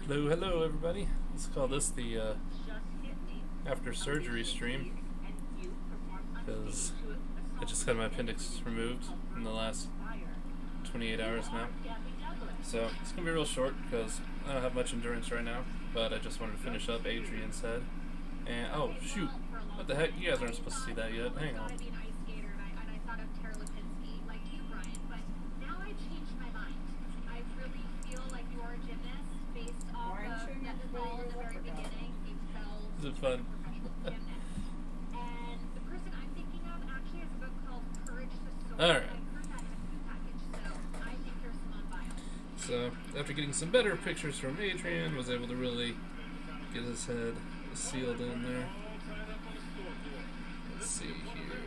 Hello, hello, everybody. Let's call this the after surgery stream because I just had my appendix removed in the last 28 hours now. So it's gonna be real short because I don't have much endurance right now, but I just wanted to finish up Adrian said. And oh shoot, what the heck? You guys aren't supposed to see that yet. Hang on. Is it fun? Alright. So, after getting some better pictures from Adrian, was able to really get his head sealed in there. Let's see here.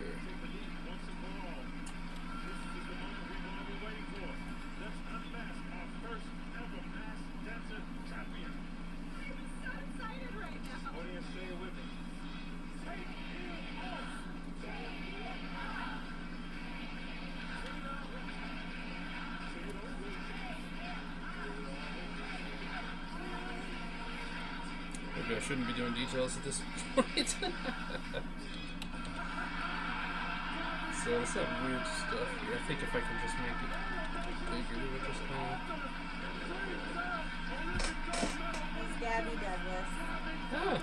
Maybe I shouldn't be doing details at this point. So let's have weird stuff here. I think if I can just make it bigger with this pen. It's Gabby Douglas. Oh.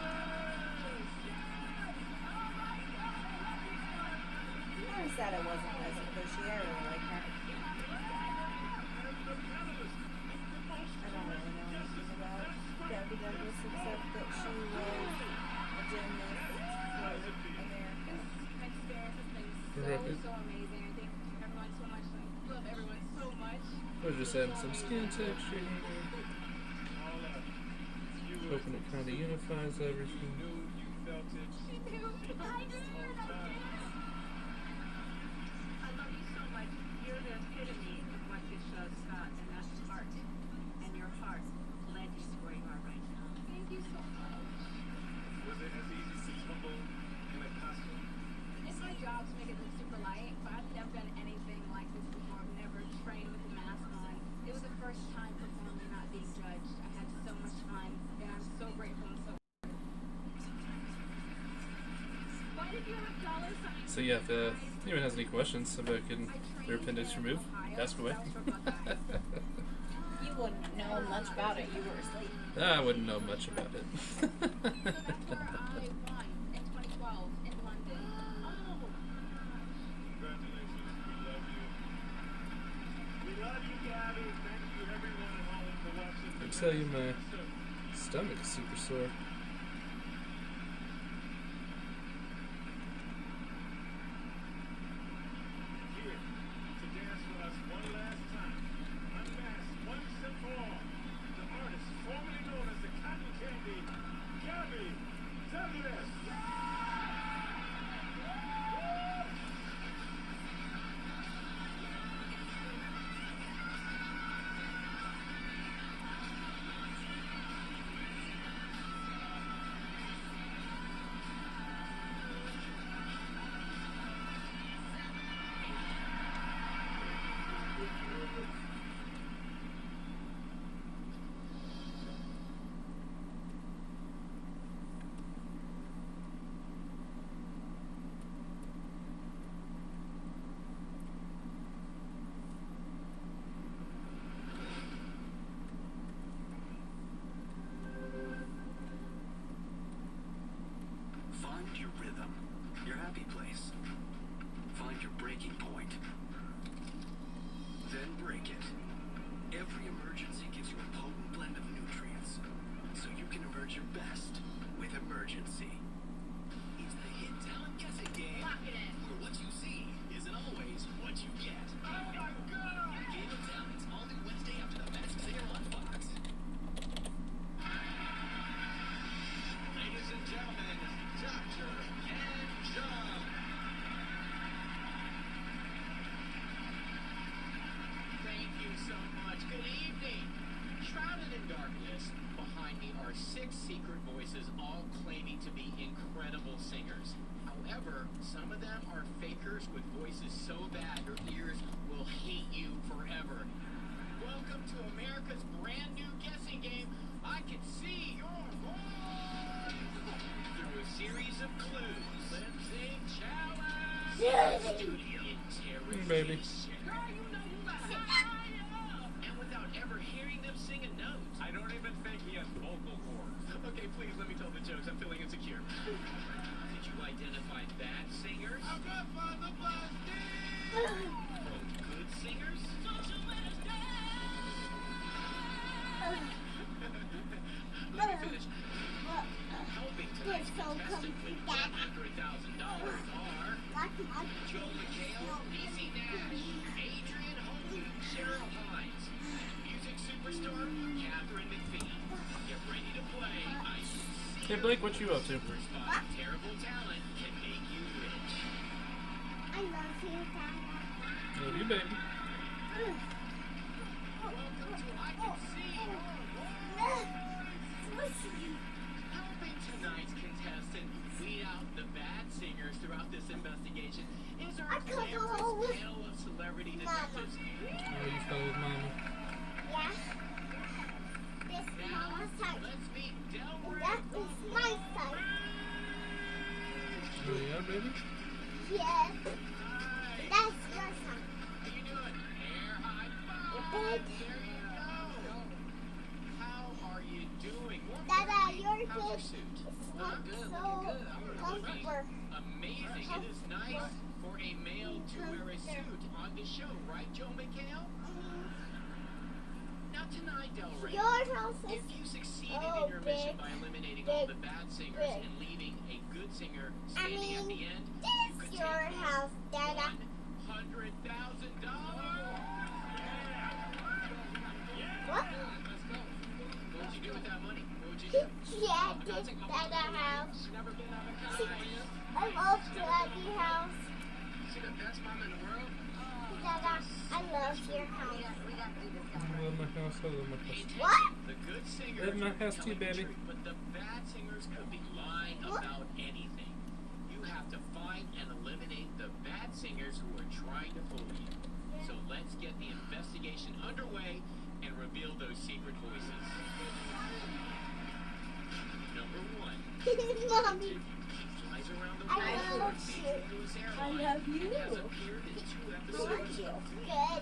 I never said I wasn't pleasant, but she I really like her. I don't really know anything about Gabby Douglas except that she was a gymnast for America. Right. So amazing. I think everyone so much. I love everyone so much. We're just adding some skin texture here. Hoping it kind of unifies everything. She knew. I knew it. I love you so much. You're the epitome of what this show's about, and that's heart. And your heart led you to where you are right now. Thank you so much. Was it as easy to tumble in a costume? It's my job to make it look super light, but I've never done anything like this before. I've never trained with a mask on. It was the first time performing, not being judged. I had so much fun, and I'm so grateful and so. Why did you have dollar signs? So yeah, if anyone has any questions about getting their appendix removed, ask away. You wouldn't know much about it. You were asleep. I wouldn't know much about it. So that's where I won in 2012 in London. Oh. Congratulations, we love you. We love you, Gabby. Thank you, everyone at home, for watching. I tell you, my stomach is super sore. Here to dance with us one last time. Unmasked once and for all. The artist formerly known as the Cotton Candy, Gabby Douglas. Find your rhythm, your happy place. Find your breaking point. Then break it. Every emergency gives you a potent blend of nutrients, so you can emerge your best with emergency. It's the hit talent guessing game, where what you see isn't always what you get. Oh my God! Game of Talents, all new Wednesday after the Masked Singer on Fox. Ladies and gentlemen, Dr. and John. Thank you so much. Good evening. Shrouded in darkness, behind me are 6 secret voices, all claiming to be incredible singers. However, some of them are fakers with voices so bad your ears will hate you forever. Welcome to America's brand new guessing game. I can see your voice. Through a series of clues, lip sync challenge. Studio interrogation. Baby. Girl, you know who the hell I am. And without ever hearing them sing a note. I don't even think he has vocal cords. Okay, please let me tell the jokes. I'm feeling insecure. Did you identify bad singers I'm gonna find the bus. from good singers? Let me finish. Helping tonight's contestant win $100,000 are Joe McHale, Niecy Nash, Adrian Holden, Cheryl Hines, music superstar Catherine McPhee. Get ready to play. I Hey Blake, what you up to? Super spot terrible talent can make you rich. I love you, Dada. Love you, baby. Welcome to I Can See Your Voice. Helping tonight's contestant weed out the bad singers throughout this investigation is our I could go glamorous with panel of celebrity Mama. detectives. Oh, you fell with mama. Yeah. This is Now, Mama's side. let's meet Delray. That is my side. Oh yeah, baby? Yes. Hi. That's your side. How you doing? Air high five. Good. There you go. How are you doing? More Dada, importantly, you're how's your good. suit? It's Huh? not Good, so looking good. I'm looking comfortable. amazing. It is nice for a male to wear a suit on the show, right, Joe McHale? Now tonight, Del Rey, Your house if is you succeeded so in your mission big, by eliminating all big, the bad singers big. and leaving a good singer I standing at the mean, end, you this could is your take house, Dada. $100,000. What? Let's go. What would you do with that money? What would you do? Yeah, this Dada house. Never been out of California. I love Daddy house. See the best mom in the world? Dada, I love your house. I love my house, I love my house. What? The good singers Live in my house tell too, the baby. truth, but the bad singers could be lying What? about anything. You have to find and eliminate the bad singers who are trying to fool you. So let's get the investigation underway and reveal those secret voices. Number one, Mommy, flies around the I world love for you. Major Louis I Airlines love you. and has appeared in 2 Love episodes. you. Good.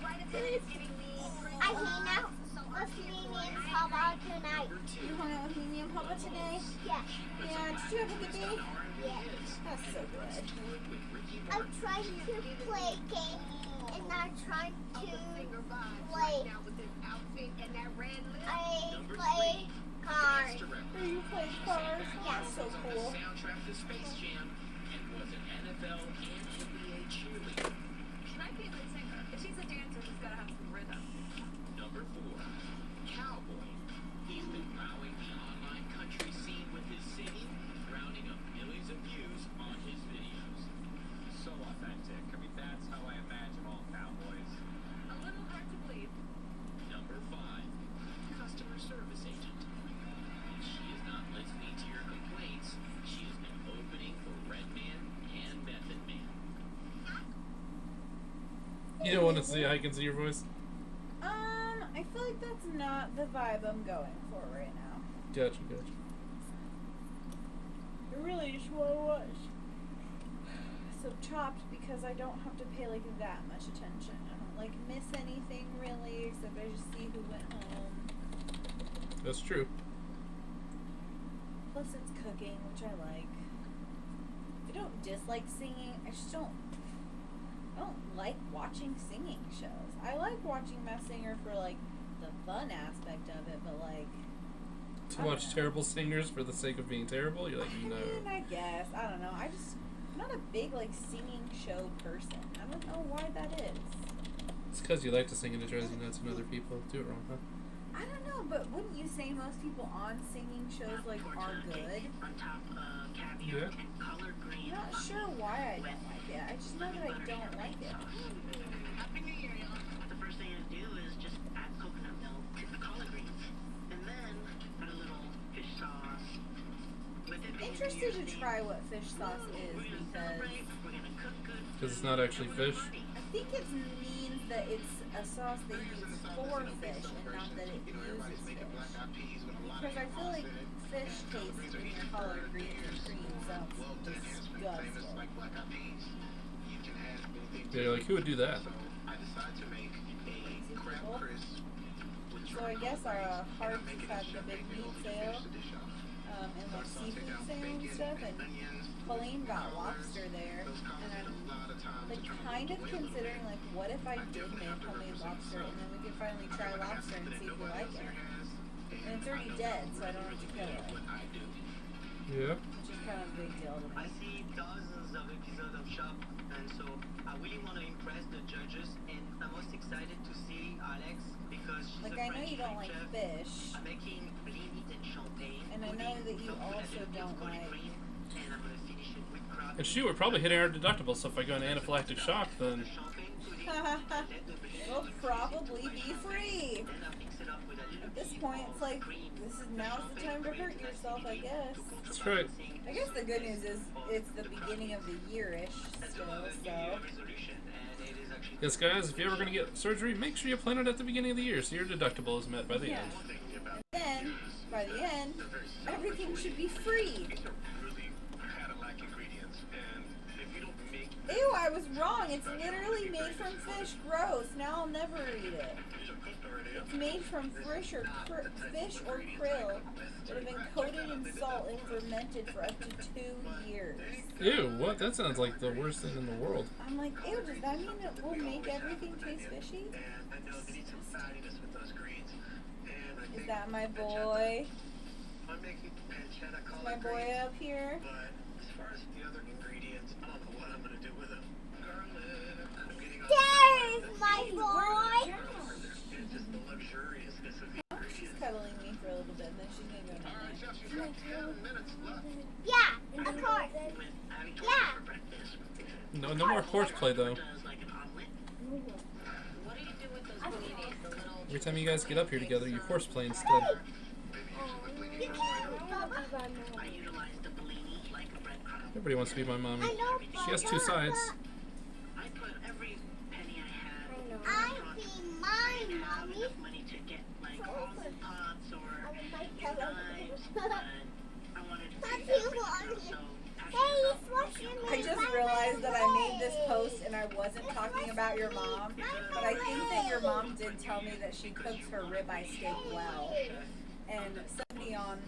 I hang out with me and Papa tonight. Number two, You hung out with me and Papa today? Yeah. Yeah, did you have a good day? Yeah. That's so good. toured with Ricky I'm Martin. trying to play games and I'm trying to play. I Number play three, cars. dance director. You play cars? Yeah, so Was on the cool. soundtrack to Space Jam and was an NFL and NBA cheerleader. Number four, Cowboy. He's been wowing the online country scene with his singing, rounding up millions of views on his videos. So authentic. I mean, that's how I imagine all cowboys. Number five, customer service agent. When she is not listening to your complaints, she has been opening for Red Man and Method Man. You don't want to see I can see your voice? I feel like that's not the vibe I'm going for right now. Gotcha, gotcha. I really just want to watch. So Chopped because I don't have to pay like that much attention. I don't like miss anything really except I just see who went home. That's true. Plus it's cooking, which I like. I don't dislike singing. I don't like watching singing shows. I like watching Masked Singer for like the fun aspect of it, but like To I watch don't know. terrible singers for the sake of being terrible? You're like, I no. mean, I guess. I don't know. I'm not a big like singing show person. I don't know why that is. It's because you like to sing and it drives you nuts when other people do it wrong, huh? I don't know, but wouldn't you say most people on singing shows like are good? Yeah. I'm not sure why I don't like it. I just know that I don't like it. Happy New Year, y'all. The first thing to do is just add coconut milk to the collard greens. And then add a little fish sauce. With it being Interested New to Year's try Eve, what fish sauce is we're gonna because celebrate, we're gonna cook good Because it's not actually fish. I think it means that it's a sauce they use for fish and not that it uses fish. Because I feel like fish taste in your collard greens and cream sounds disgusting. Yeah, like, who would do that? So I guess our Hardee's had the big meat sale, and like seafood sale and stuff, and Colleen got lobster there, and I'm like kind of considering like what if I did make homemade lobster and then we could finally try lobster and see if we like it. And it's already dead, so I don't have to kill it. Yeah. Which is kind of a big deal to me. I see dozens of episodes of Shop, and so I really want to impress the judges, and I'm most excited to see Alex because she's Like a I know French you don't like chef. fish, I'm making blini and champagne, and I know that you also don't like. and I'm gonna finish it with crab. And shoot, we're probably hitting our deductible, so if I go into anaphylactic shock, then Champagne pudding, let the blini It'll probably be free. then I mix it up with a little At this bit point, of it's like cream. now's the time to hurt yourself, I guess. that's right. I guess the good news is it's the beginning of the year-ish still, so. Yes, guys, if you're ever going to get surgery, make sure you plan it at the beginning of the year so your deductible is met by the Yeah. end. And then, by the end, everything should be free. Ew, I was wrong. It's literally made from fish. Gross. Now I'll never eat it. It's made from fish or krill that have been coated in salt and fermented for up to 2 years. Ew, what? That sounds like the worst thing in the world. I'm like, ew, does that mean it will make everything taste fishy? Is that my boy? Is my boy up here? But as far as the other ingredients, I don't know what I'm gonna do with them. Garlic. I'm getting There's my boy. It's just the luxuriousness of the She's ingredients. cuddling me for a little bit, and then she's gonna go All right, night. Chef, you've got 10 minutes left. Yeah, of course. Yeah. No more horseplay, though. Like an omelet. What do you do with those blinis? The little Every time you guys get up here together, you horseplay instead. You can't, Baba. I utilize the blini like a breadcrumb. Everybody wants to be my mommy. I know, She has two sides. I put every penny I have. I be mine, I have mommy. enough money to get like omelet pots or knives, but I wanted to That's save you every on dime, it. so Hey, it's what's your name? I just realized that I made this post and I wasn't talking about your mom, but I think that your mom did tell me that she cooks her ribeye steak well. And somebody on,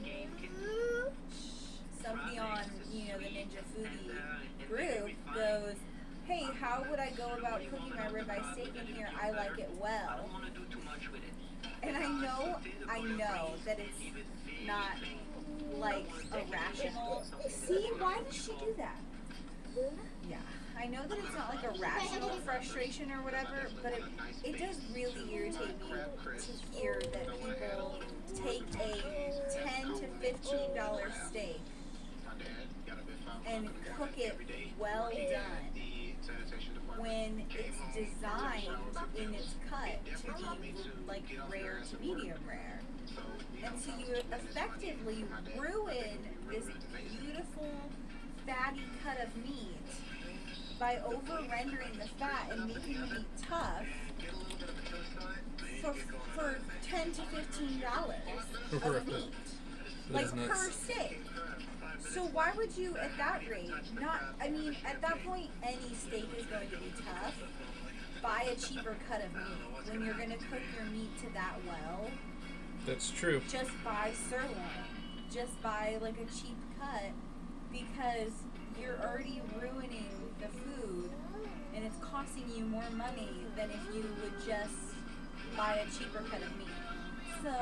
you know, the Ninja Foodie group goes, hey, how would I go about cooking my ribeye steak in here? I like it I well. don't want to do too much with it. And I know that it's not like a rational. See, why does she do that? Yeah, I know that it's not like a rational frustration or whatever, but it does really irritate me to hear that people take a $10 to $15 steak and cook it well done when it's designed in its cut to be like rare to medium rare. And so you effectively ruin this beautiful fatty cut of meat by over-rendering the fat and making the meat tough for $10 to $15 of meat. That is Like nuts. per steak. So why would you, at that rate, not, I mean, at that point, any steak is going to be tough. Buy a cheaper cut of meat. When you're going to cook your meat to that well, That's true. just buy sirloin. Just buy like a cheap cut because you're already ruining the food and it's costing you more money than if you would just buy a cheaper cut of meat. So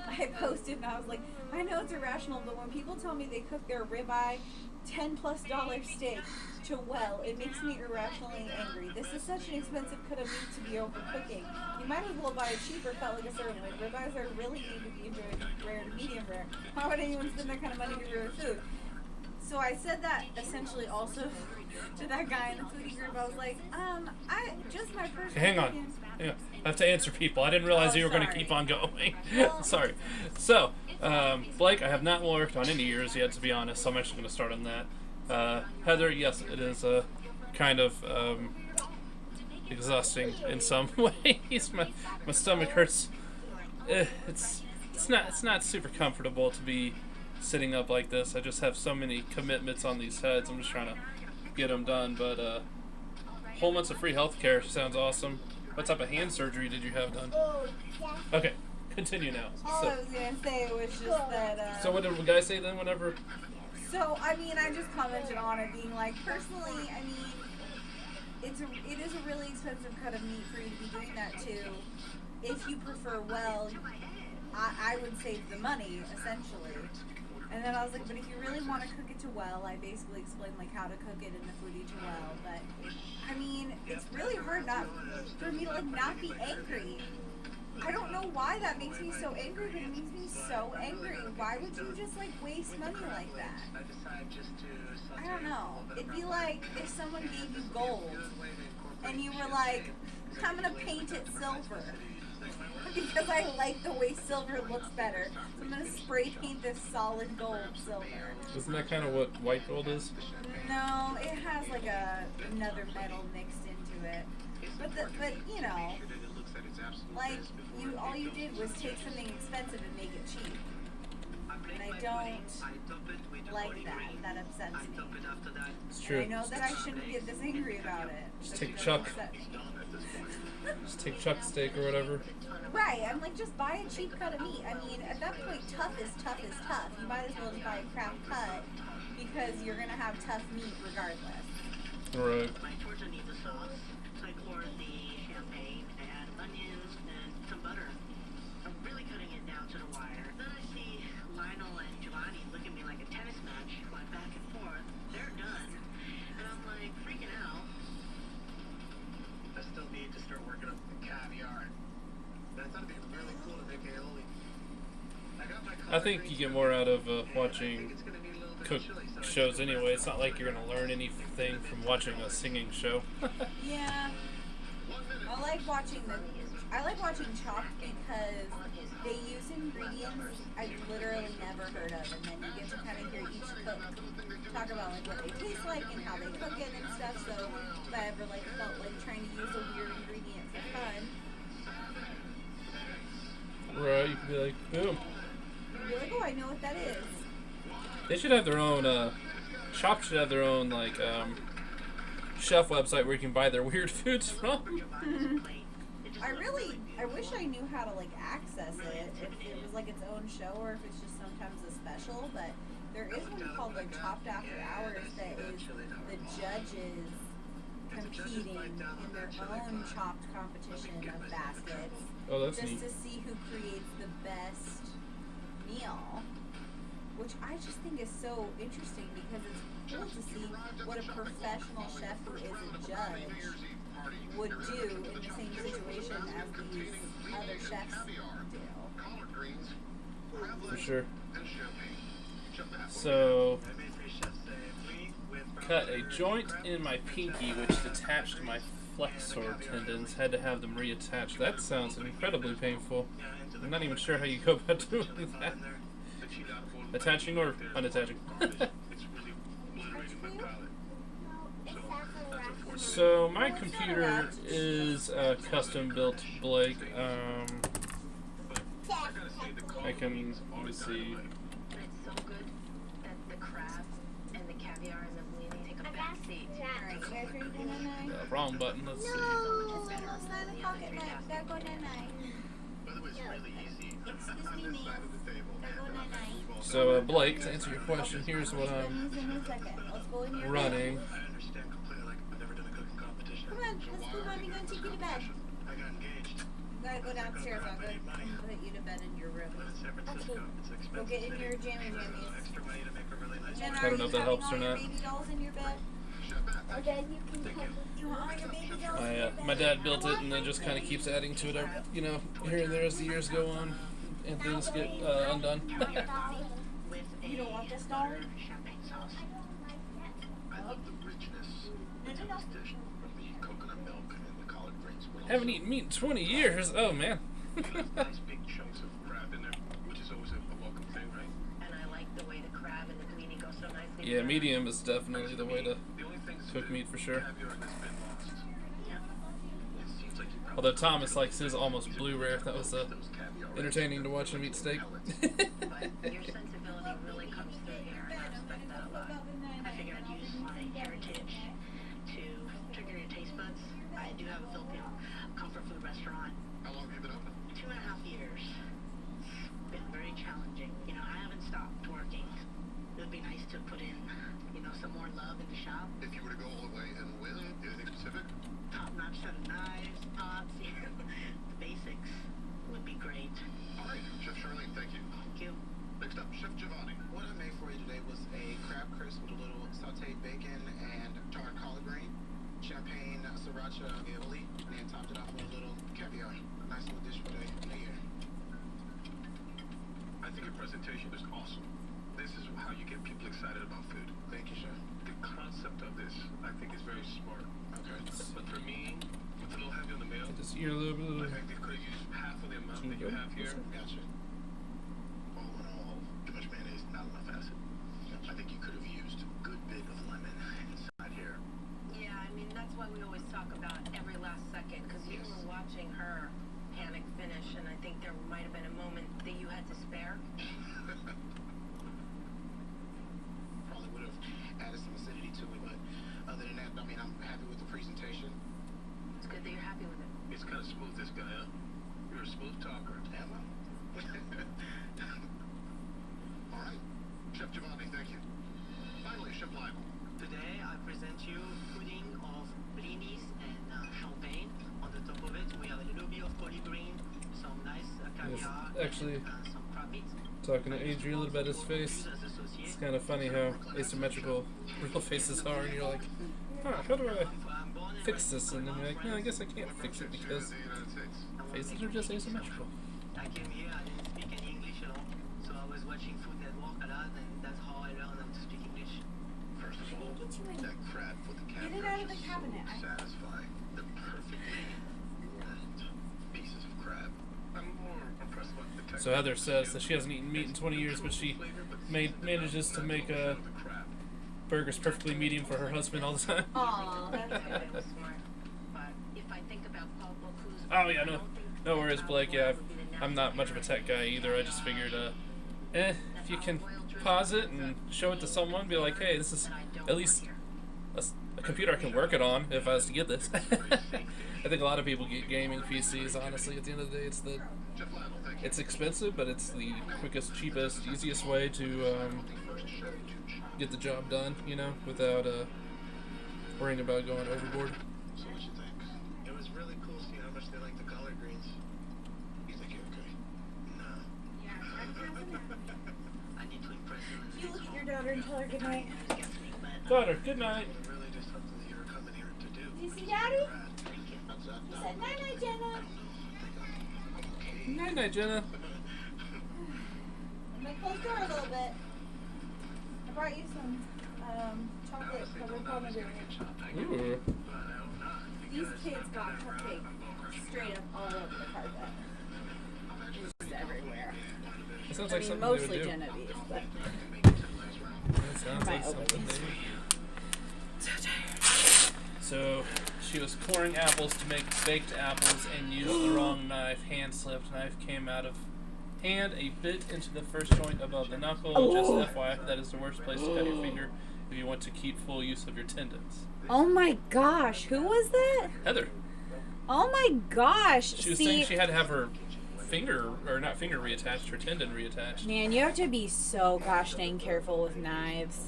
I posted and I was like, I know it's irrational, but when people tell me they cook their ribeye $10+ steak to well, it makes me irrationally angry. This is such an expensive cut of meat to be overcooking. You might as well buy a cheaper cut like a sirloin. Ribeyes are really need to be enjoyed rare to medium rare. Why would anyone spend that kind of money to rare food? So I said that essentially also to that guy in the foodie group. I was like, I just my first. Hang on. opinion- Hang on. I have to answer people. I didn't realize Oh, you were going to sorry. keep on going. Well- Sorry. So, Blake, I have not worked on any ears yet, to be honest, so I'm actually going to start on that. Heather, yes, it is a kind of exhausting in some ways. My stomach hurts. It's not super comfortable to be sitting up like this. I just have so many commitments on these heads. I'm just trying to get them done. But whole months of free healthcare sounds awesome. What type of hand surgery did you have done? Okay, continue now. All I was gonna say was just that. So what did the guy say then? Whenever. So I mean, I just commented on it, being like, personally, I mean, it is a really expensive cut of meat for you to be doing that too. If you prefer well, I would save the money essentially. And then I was like, but if you really want to cook it to well, I basically explained like how to cook it in the foodie to well. But I mean, it's really hard not for me to like not be angry. I don't know why that makes me so angry, but it makes me so angry. Why would you just like waste money like that? I don't know. It'd be like if someone gave you gold and you were like, I'm gonna paint it silver because I like the way silver looks better. So I'm gonna spray paint this solid gold silver. Isn't that kind of what white gold is? No, it has like another metal mixed into it. But you know, like all you did was take something expensive and make it cheap. And I don't like that. That upsets me. It's true. And I know that I shouldn't get this angry about it. Just but take it does Chuck. upset me. Just take chuck steak or whatever. Right, I'm like, just buy a cheap cut of meat. I mean, at that point, tough is tough is tough. You might as well just buy a crap cut because you're gonna have tough meat regardless. Right. My tortilla needs a sauce, so I pour the champagne and onions and some butter. I'm really cutting it down to the wire. Then I see Lionel and Giovanni look at me like a tennis match, going back and forth. They're done. And I'm like freaking out. I still need to start working up the caviar. I thought it'd be really cool to make aioli. I think you get more out of watching cook shows anyway. It's not like you're gonna learn anything from watching a singing show. Yeah. I like watching Chopped because they use ingredients I've literally never heard of, and then you get to kind of hear each cook talk about like what they taste like and how they cook it and stuff. So if I ever like felt like trying to use a weird ingredient for fun, Right, you could be like, boom. you'd be like, oh, I know what that is. They should have their own, Chopped should have their own, like, chef website where you can buy their weird foods from. I wish I knew how to like access it, if it was like its own show or if it's just sometimes a special, but there is one called like Chopped After Hours that is the judges competing in their own chopped competition of baskets, Oh, that's just neat. to see who creates the best meal, which I just think is so interesting because it's cool to see what a professional chef who is a judge would do in the same situation as these other chefs do. For sure. So, cut a joint in my pinky which detached my flexor tendons. Had to have them reattached. That sounds incredibly painful. I'm not even sure how you go about doing that. Attaching or unattaching? So my computer is custom built Blake. I can, let me see. It's so good that the crab and the caviar and the blini take a back seat. Alright, you guys ready to go night-night? Wrong button, let's see. No, it's 9 o'clock at night. We gotta go night-night. Excuse me, ma'am. Gotta go night-night. So Blake, to answer your question, here's what I'm In a second. Let's go in your running. bed. I understand completely, like, I've never done a cooking competition. Come on, let's go, Mommy. Go and take you to bed. I got engaged. You gotta go downstairs. I'll go put you to bed in your room. Live in San Francisco. It's expensive. Go get in city. your jammy jammies. Extra money to make a really nice Then I are don't know you if that having helps all or your not. baby dolls in your bed? Or then you can have, you want all your baby dolls in your bed? My dad built it and then just kind of keeps adding to it, you know, here and there as the years go on and things get undone. You don't want this doll? Champagne sauce. I love the richness of this dish. The coconut milk and the collard greens. but Haven't also, eaten meat in 20 years. Oh man. you know, nice big chunks of crab in there, which is always a welcome thing, right? And I like the way the crab and the blini go so nicely Yeah, together. medium is definitely the way to The only things cook meat for sure. caviar that's been lost. Yeah. Although Thomas likes his almost blue rare. That was entertaining to watch him eat steak. But your sensibility really comes through here, and I respect that a lot. I figured I'd use my heritage to trigger your taste buds. I do have a Filipino comfort food restaurant. How long have you been open? 2.5 years. It's been very challenging. You know, I haven't stopped working. It would be nice to put in, you know, some more love in the shop. If you were to go all the way and win, anything specific? Top-notch set of knives, pots, you know, the basics would be great. All right, Chef Charlene, thank you. Thank you. Next up, Chef Giovanni. What I made for you today was a crab crisp with a little sauteed bacon and tart collard green, champagne sriracha aioli, and then topped it off with a little caviar. Nice little dish for the new year. I think your presentation is awesome. This is how you get people excited about food. Thank you, chef. The concept of this, I think, is very smart. Okay. But for me, it's a little heavy on the mayo. Just eat a little I bit. think they could have used half of the amount that you have here. Gotcha. All in all, too much mayonnaise, not enough acid. I think you could have used a good bit of lemon inside here. Yeah, I mean, that's why we always talk about every last second, because you Yes. were watching her panic finish, and I think there might have been a moment that you had to spare. Probably would have added some acidity to it, but other than that, I mean, I'm happy with the presentation. It's good that you're happy with it. It's kind of smooth, this guy, huh? You're a smooth talker. Am I? All right. Chef Giovanni, thank you. Finally, Chef Lionel. Today I present you pudding of blinis and champagne. On the top of it we have a little bit of green, some nice caviar, actually and some crab meat. Talking to Adriel about his face. Use as associate. It's kind of funny how asymmetrical real faces are, and you're like, huh, how do I I'm born and fix raised this? in And then you're like, no, I guess I can't fix it because The United States. faces are just asymmetrical. I came here, I didn't speak any English at all. So I was watching Food Network a lot, and that's how I learned how to speak English. First of all, that crab with the Get it caviar out of is the so cabinet. satisfying. The perfectly warmed pieces of crab. I'm more impressed with the texture. So Heather says that she hasn't eaten meat in 20 years, but she manages to make burgers perfectly medium for her husband all the time. Aw, that's It good. was smart. But if I think about Paul Bocuse, Oh yeah, no worries, Blake. Yeah, I'm not much of a tech guy either. I just figured, if you can pause it and show it to someone, be like, hey, this is at least a computer I can work it on if I was to get this. I think a lot of people get gaming PCs. Honestly, at the end of the day, it's expensive, but it's the quickest, cheapest, easiest way to get the job done. You know, without worrying about going overboard. So what you think? It was really cool seeing how much they like the collard greens. You think you're okay? No. I need to impress you. You look at your daughter and tell her good night. Daughter, good night. It was really just something that you were coming here to do. Do you see Daddy? Thank you. He said, night night, Jenna. I'm okay. Night night, Jenna. I'm gonna close the door a little bit. I brought you some chocolate covered pomegranate. Ooh. These kids got cupcake straight up all over the carpet. Just everywhere. That sounds I like mean, something mostly they would do. Genevieve, but That sounds I like might open something these. they would. So tired. So she was coring apples to make baked apples and used the wrong knife. Hand slipped. Knife came out of hand a bit into the first joint above the knuckle. Oh. Just FYI, that is the worst place to cut your finger if you want to keep full use of your tendons. oh my gosh, who was that? Heather, Oh my gosh. she was saying she had to have her finger, or not finger reattached, her tendon reattached. Man, you have to be so gosh dang careful with knives.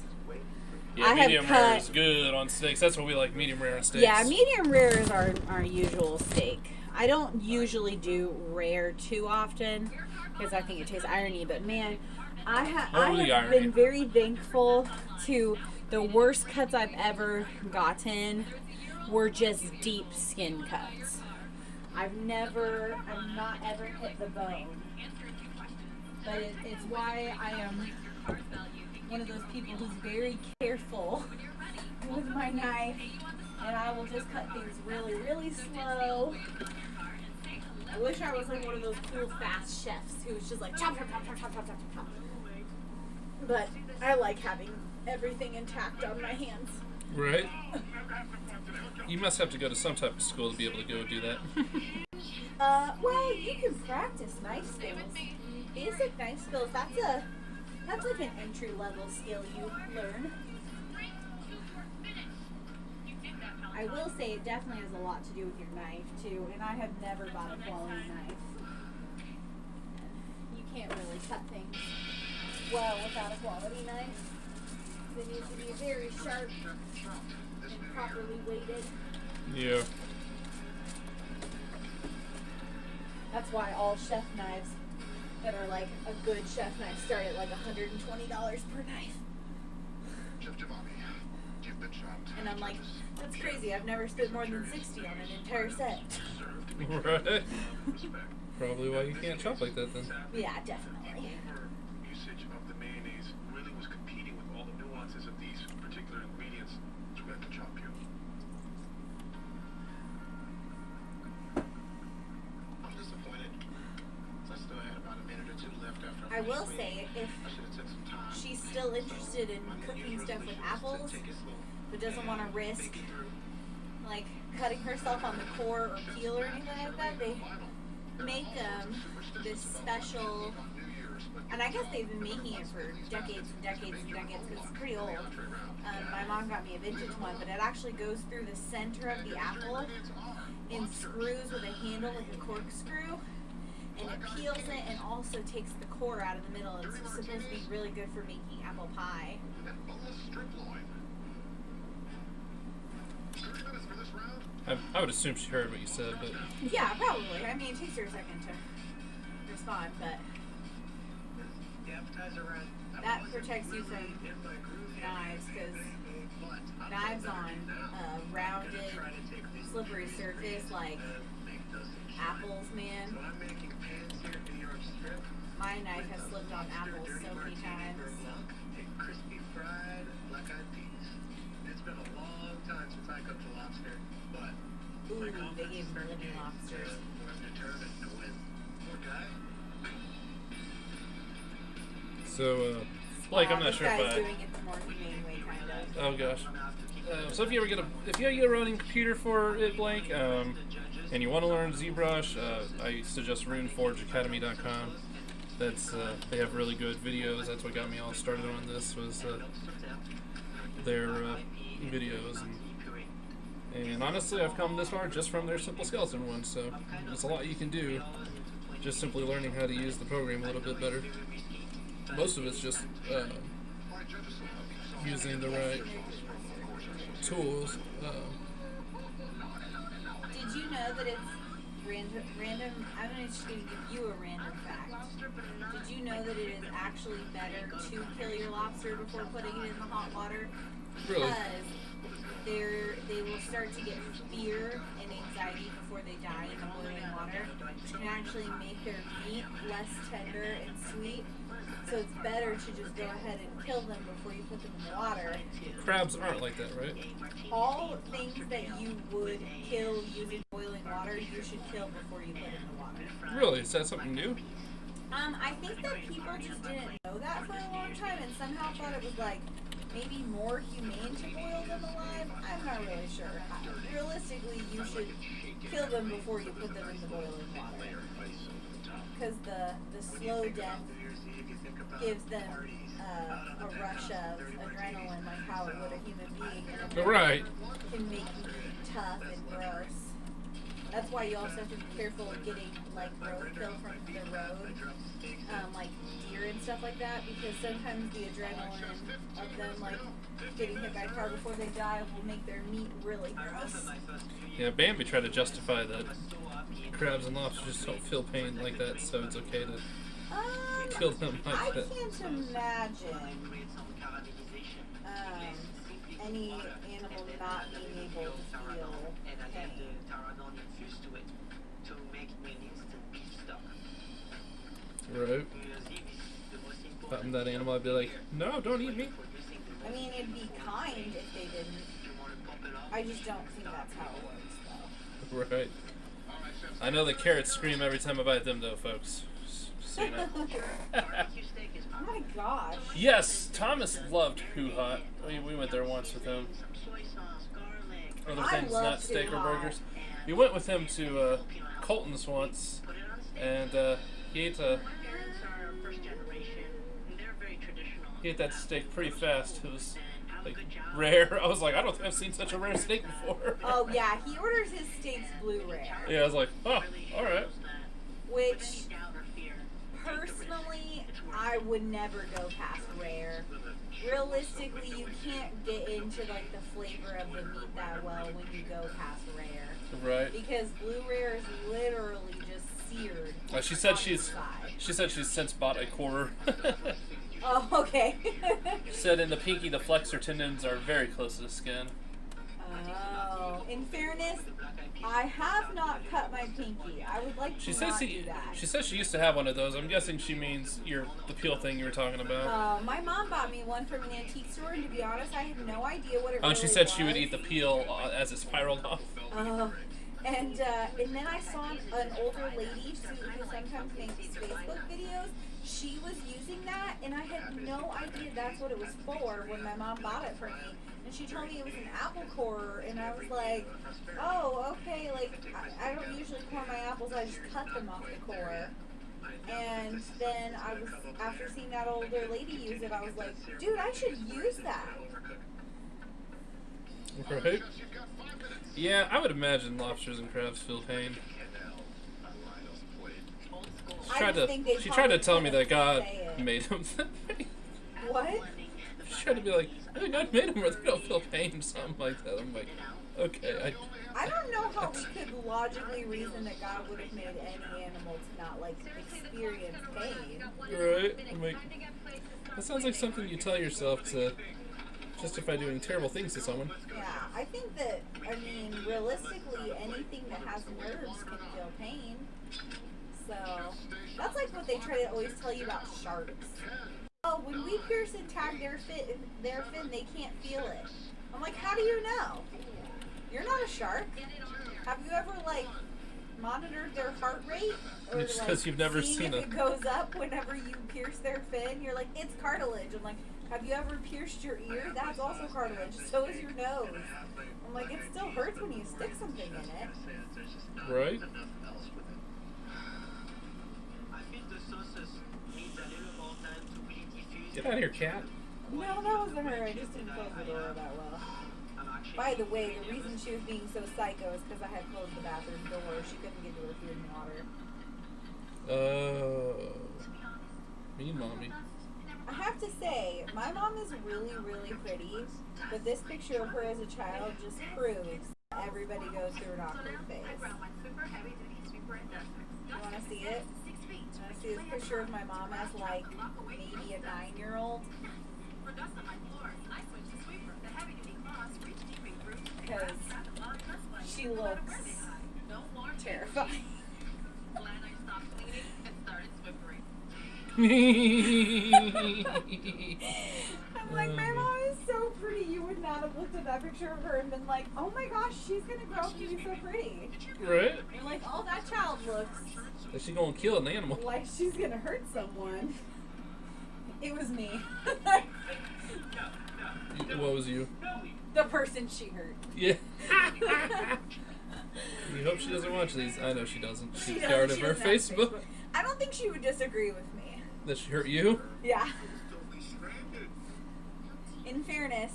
Yeah, I have medium rare cut- is good on steaks. That's what we like, medium rare on steaks. Yeah, medium rare is our usual steak. I don't usually do rare too often because I think it tastes irony. But man, I Oh, the have irony. been very thankful to the worst cuts I've ever gotten were just deep skin cuts. I've not ever hit the bone. But it's why I am one of those people who's very careful with my knife, and I will just cut things really, really slow. I wish I was like one of those cool fast chefs who's just like chop, chop, chop, chop, chop, chop, chop, chop. But I like having everything intact on my hands. Right? You must have to go to some type of school to be able to go do that. Well, you can practice knife skills. Basic knife skills, that's like an entry level skill you learn. I will say it definitely has a lot to do with your knife too, and I have never bought a quality knife. You can't really cut things well without a quality knife. They need to be very sharp and properly weighted. Yeah. That's why all chef knives that are like a good chef knife start at like $120 per knife. Chef Giovanni, you've been chopped. And I'm like, that's crazy. I've never spent more than $60 on an entire set. Right. Probably why you can't chop like that then. Yeah, definitely. Usage of the mayonnaise really was competing with all the nuances of these particular ingredients, so we had to chop you. I'm disappointed. I still had about a minute or two left after I will say, if I should have took some time. she's still interested in cooking stuff with apples, but doesn't want to risk like cutting herself on the core or peel or anything like that, they make this special, and I guess they've been making it for decades and decades and decades because it's pretty old. My mom got me a vintage one, but it actually goes through the center of the apple and screws with a handle like a corkscrew, and it peels it and also takes the core out of the middle. It's supposed to be really good for making apple pie. And boneless strip loin. 30 minutes for this round. I would assume she heard what you said, but Yeah, probably. I mean, it takes her a second to respond, but The appetizer ran. that protects you from knives, because knives on a rounded, slippery surface like apples, man. I'm making pans here in New York strip. My knife has slipped on apples so many times. Crispy fried black-eyed peas. It's been a long time since I cooked a lobster, but Ooh, they gave me living lobsters. I'm determined to win. Poor guy. so like I'm not This sure guy's if doing it the more humane way, kind of. oh gosh. So if you ever get a running computer for it blank, and you want to learn ZBrush, I suggest RuneForgeAcademy.com. That's they have really good videos. That's what got me all started on this was their videos, and honestly, I've come this far just from their simple skeleton one. So there's a lot you can do just simply learning how to use the program a little bit better. Most of it's just using the right tools. Did you know that it's random? I'm just going to give you a random fact. Did you know that it is actually better to kill your lobster before putting it in the hot water? Really? Because they will start to get fear and anxiety before they die in the boiling water, which can actually make their meat less tender and sweet. So it's better to just go ahead and kill them before you put them in the water. Crabs aren't like that, right? All things that you would kill using boiling water, you should kill before you put in the water. Really? Is that something new? I think that people just didn't know that for a long time and somehow thought it was like maybe more humane to boil them alive. I'm not really sure. Realistically, you should kill them before you put them in the boiling water. Because the slow death gives them a rush of adrenaline like how it would a human being. And it Right. can make you tough and gross. That's why you also have to be careful of getting like roadkill from the road, like deer and stuff like that, because sometimes the adrenaline of them like getting hit by a car before they die will make their meat really gross. Yeah, Bambi tried to justify that crabs and lobsters just don't feel pain like that, so it's okay to kill them I like that. can't imagine any animal not being able to feel pain. Right. If I'm that animal, I'd be like, no, don't eat me. I mean, it'd be kind if they didn't. I just don't think that's how it works, though. Right. I know the carrots scream every time I bite them, though, folks. seen it. Barbecue steak is Oh my gosh. Yes, Thomas loved Hoo Hot. We went there once with him. some soy sauce, garlic. Other I things, love not steak Hoo or Hot. burgers. We went with him to Colton's once, Put it on a steak. and he ate My parents are first generation. And they're very traditional. that steak pretty fast. It was And like good job. rare. I was like, I don't think I've seen such a rare steak before. Oh yeah, he orders his steaks blue rare, Yeah, I was like, oh, all right. which personally I would never go past rare. Realistically, you can't get into like the flavor of the meat that well when you go past rare, Right. because blue rare is literally just seared. She said on the she's side. since bought a quarter. Oh, okay. Said in the pinky, the flexor tendons are very close to the skin. Oh, in fairness, I have not cut my pinky. I would like to She not says do that. she says she used to have one of those. I'm guessing she means the peel thing you were talking about. My mom bought me one from an antique store, and to be honest, I had no idea what it Oh, really and she said was. she would eat the peel as it spiraled off. And then I saw an older lady who sometimes makes Facebook videos. She was using that, and I had no idea that's what it was for when my mom bought it for me. And she told me it was an apple corer, and I was like, oh, okay, like, I don't usually core my apples, I just cut them off the core. And then after seeing that older lady use it, I was like, dude, I should use that. Right? Yeah, I would imagine lobsters and crabs feel pain. She tried to tell me that God made them. What? She tried to be like, hey, God made them where they don't feel pain, something like that. I'm like, okay. I don't know how we could logically reason that God would have made any animal to not like experience pain. Right? I'm like, that sounds like something you tell yourself to justify doing terrible things to someone. Yeah, I think that, I mean, realistically, anything that has nerves can feel pain. So, that's like what they try to always tell you about sharks. Oh, when we pierce and tag their fin, they can't feel it. I'm like, how do you know? You're not a shark. Have you ever, like, monitored their heart rate? Or, Just like, 'cause you've never seeing seen if it. it goes up whenever you pierce their fin? You're like, it's cartilage. I'm like, have you ever pierced your ear? That's also cartilage. So is your nose. I'm like, it still hurts when you stick something in it. Right? Get out of here, cat. No, that wasn't her. I just didn't close the door that well. By the way, the reason she was being so psycho is because I had closed the bathroom door. She couldn't get to her food and water. Oh. Mean mommy. I have to say, my mom is really, really pretty, but this picture of her as a child just proves that everybody goes through an awkward phase. You want to see it? You want to see this picture of my mom as like maybe a 9-year-old? Because she looks terrifying. I'm like, my mom is so pretty. You would not have looked at that picture of her and been like, oh my gosh, she's gonna grow up to be so pretty. Right? You're like, oh, that child looks Is she gonna kill an animal? like she's gonna hurt someone. It was me. What was you? The person she hurt. Yeah. You hope she doesn't watch these. I know she doesn't. She's She part doesn't- of she her doesn't have Facebook. I don't think she would disagree with me. That she hurt you? Yeah. In fairness,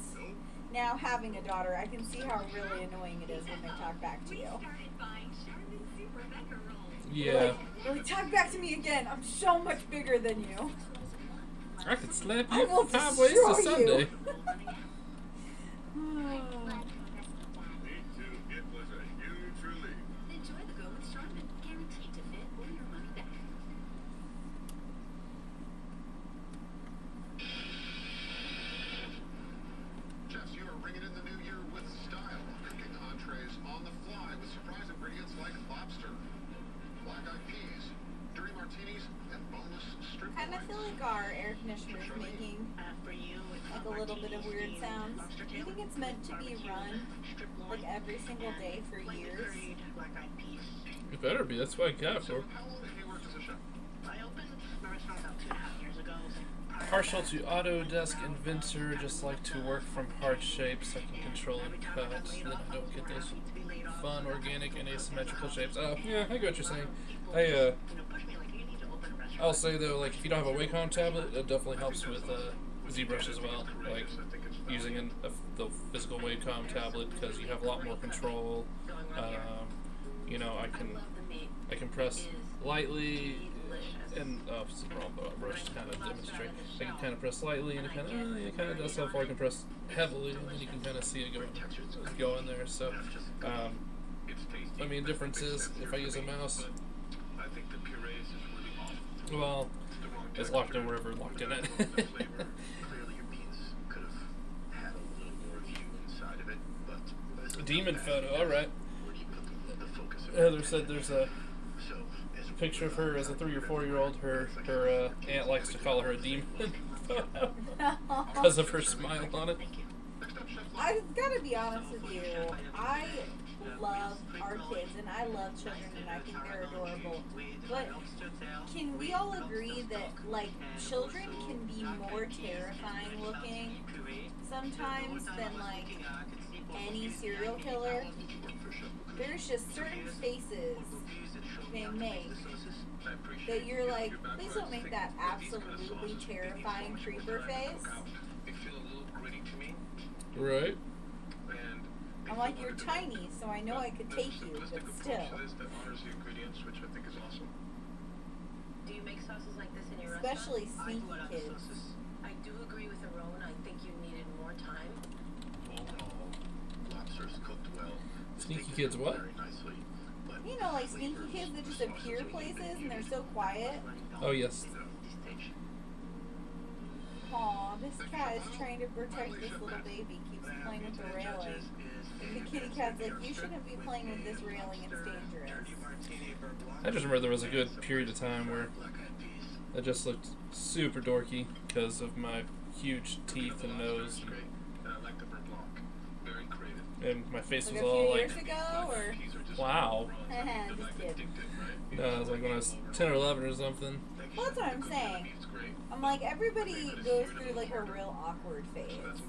now having a daughter, I can see how really annoying it is when they talk back to you. Yeah. You're like, talk back to me again. I'm so much bigger than you. I could slap I you will 5 ways to destroy Sunday. you. Me too. It was a huge relief. Enjoy the go with Charmin. Guaranteed to fit or your money back. Chefs, you are bringing in the new year with style. Cooking entrees on the fly with surprise ingredients like lobster, black-eyed peas, dirty martinis, and boneless strip I kind of feel like our air conditioner is making For you, it's like a little bit of weird sounds. Do you think it's meant to be run like every single day for years? black-eyed peas. It better be. That's what I got it for. How long have you worked as a chef? I opened Partial to Autodesk Inventor, just like to work from hard shapes I can control and cut, so that I don't get those fun, organic, and asymmetrical shapes. Oh, yeah, I get what you're saying. I'll say though, like if you don't have a Wacom tablet, it definitely helps with ZBrush as well. Like using the physical Wacom tablet because you have a lot more control. You know, I can press lightly, and it's the wrong brush to kind of demonstrate. I can kind of press lightly, and it kind of does stuff. Or I can press heavily, and then you can kind of see it go in there. So, I mean, difference is if I use a mouse. Well, it's locked in wherever locked in it. Demon photo, alright. Heather said there's a picture of her as a 3 or 4 year old. Her aunt likes to call her a demon photo because of her smile on it. I've got to be honest with you. I love our kids and I love children and I think they're adorable. But can we all agree that like children can be more terrifying looking sometimes than like any serial killer? There's just certain faces they make that you're like, please don't make that absolutely terrifying creeper face. Right. I'm like, you're tiny, so I know I could take you, but still. Do you make sauces like this in your Especially restaurant? sneaky kids. I do agree with Aaron. I think you needed more time. Lobsters cooked well. Sneaky kids what? You know, like sneaky kids that just appear places and they're so quiet. Oh, yes. Aw, this cat is trying to protect this little baby. Keeps playing with the railing. And the kitty cat's like, you shouldn't be playing with this railing, it's dangerous. I just remember there was a good period of time where I just looked super dorky because of my huge teeth and nose. And my face was Like a all few like, years ago, or? wow. Just kidding. No, it was like when I was 10 or 11 or something. Well, that's what I'm saying. I'm like, everybody goes through like a real awkward phase.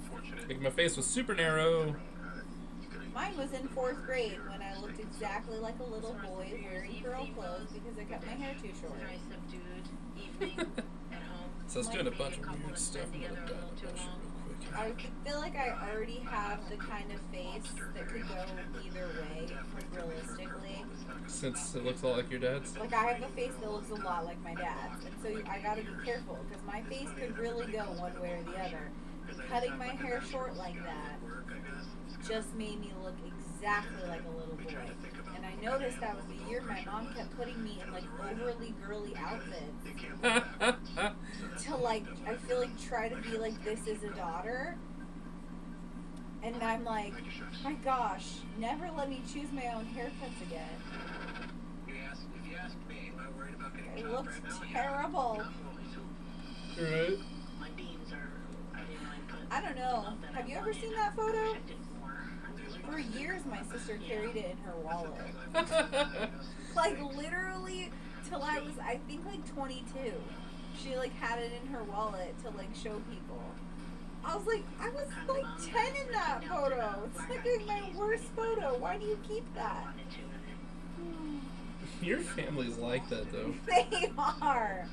Like my face was super narrow. Mine was in 4th grade when I looked exactly like a little boy wearing girl clothes because I cut my hair too short. So I was doing a bunch of weird stuff. I'm gonna dial it down real quick. I feel like I already have the kind of face that could go either way, like realistically. Since it looks a lot like your dad's. Like I have a face that looks a lot like my dad's, and so I gotta be careful because my face could really go one way or the other. And cutting my hair short like that just made me look exactly like a little boy. And I noticed that was the year my mom kept putting me in like overly girly outfits to like, I feel like try to be like, this is a daughter. And I'm like, my gosh, never let me choose my own haircuts again. It looks terrible. Right. I don't know. Have you ever seen that photo? For years, my sister carried it in her wallet. Like, literally, till I was, I think, like, 22. She, like, had it in her wallet to, like, show people. I was like, 10 in that photo. It's, like, my worst photo. Why do you keep that? Your family's like that, though. They are.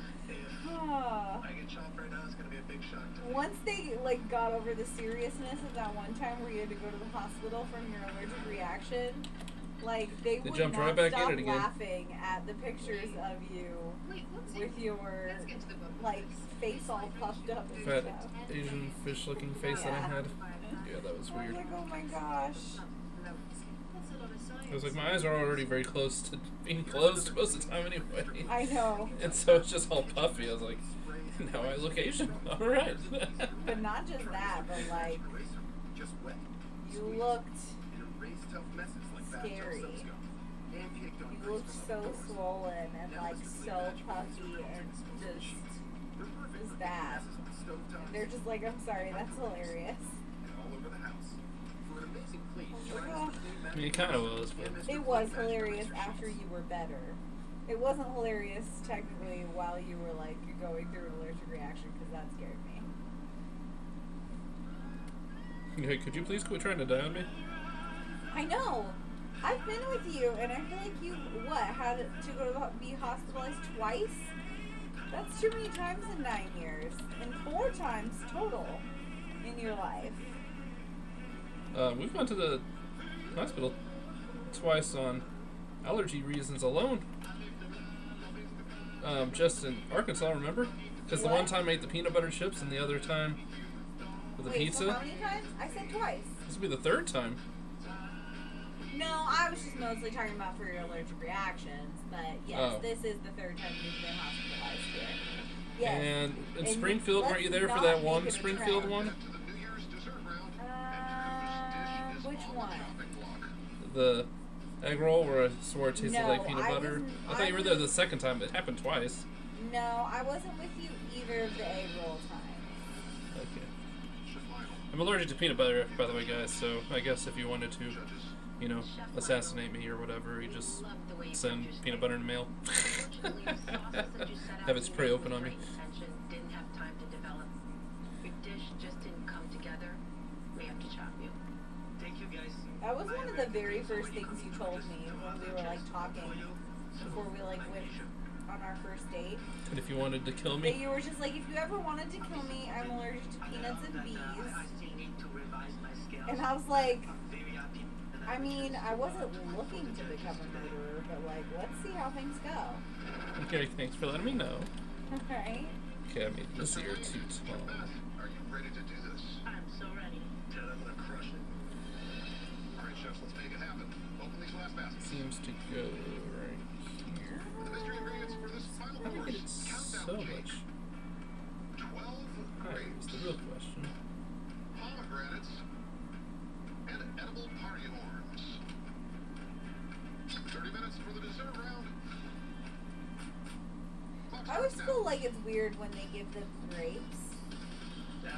Once they like got over the seriousness of that one time where you had to go to the hospital from your allergic reaction, like they would jumped not right back stop in it again. laughing at the pictures of you with your like face all puffed up and Fat stuff. Asian fish-looking face that I had. Yeah, that was I was weird. like, oh my gosh. It was like my eyes are already very close to being closed most of the time anyway. I know. And so it's just all puffy. I was like, now I look Asian. All right. But not just that, but like you looked scary. You looked so swollen and like so puffy and just bad. And they're just like, I'm sorry, that's hilarious. I mean, it kind of was, but It was hilarious after you were better. It wasn't hilarious, technically, while you were, like, going through an allergic reaction, because that scared me. Okay, could you please quit trying to die on me? I know! I've been with you, and I feel like you, had to go to be hospitalized twice? That's too many times in 9 years. And 4 times total in your life. We've gone to the hospital twice on allergy reasons alone. Just in Arkansas, remember? Because the one time I ate the peanut butter chips and the other time with the pizza. So how many times? I said twice. This will be the 3rd time. No, I was just mostly talking about for your allergic reactions, but yes, this is the 3rd time you've been hospitalized here. Yes. And in And Springfield, weren't you there for let's that not one make it a Springfield trend. one? Which one? The egg roll where I swore it tasted No, like peanut I butter? wasn't- I thought you were there the 2nd time. It happened twice. No, I wasn't with you either of the egg roll times. Okay. I'm allergic to peanut butter, by the way, guys, so I guess if you wanted to, you know, assassinate me or whatever, you just send peanut butter in the mail. Have it spray open on me. Didn't have time to develop. Your dish just didn't come together. We have to chop you. Thank you, guys. That was one of the very first things you told me when we were, like, talking before we, like, went on our first date. And if you wanted to kill That me, you were just like, if you ever wanted to kill me, I'm allergic to peanuts and bees. I still need to revise my skills. And I was like, Very happy. I mean, I wasn't looking to become a murderer, but, like, let's see how things go. okay, thanks for letting me know. Alright? Okay, I made this ear too tall. Are you ready to do this? I'm so ready. Ted, I'm gonna crush it. All right, chefs, let's make it happen. Open these last baskets. Seems to go right here. The mystery ingredients for this final How do you course. get it so Countdown cake. much 12 higher is grapes, the real question. pomegranates, and edible party horns. 30 minutes for the dessert round. Clock I always starts feel now. like it's weird when they give them grapes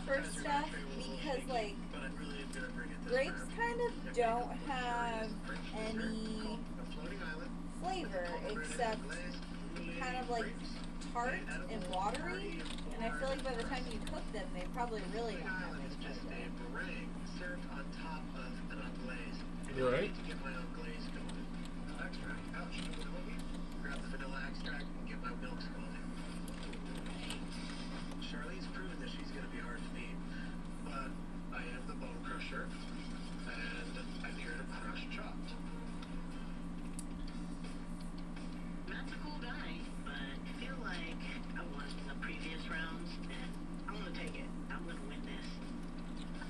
for stuff because, like, But I really am gonna bring it this grapes round. kind of don't have any A floating island. flavor except kind of like tart and watery. And I feel like by the time you cook them, they probably really don't have Island is any just a flavor. meringue served on top of an unglaze. Right. To get my unglaze going. Extract. Ouch. Grab the vanilla extract and get my milks going. Charlene's proven that she's gonna be hard to beat, but I am the bone crusher, and I'm here to crush chopped. Matt's a cool guy, but I feel like I won in the previous rounds, and I'm gonna take it. I'm gonna win this.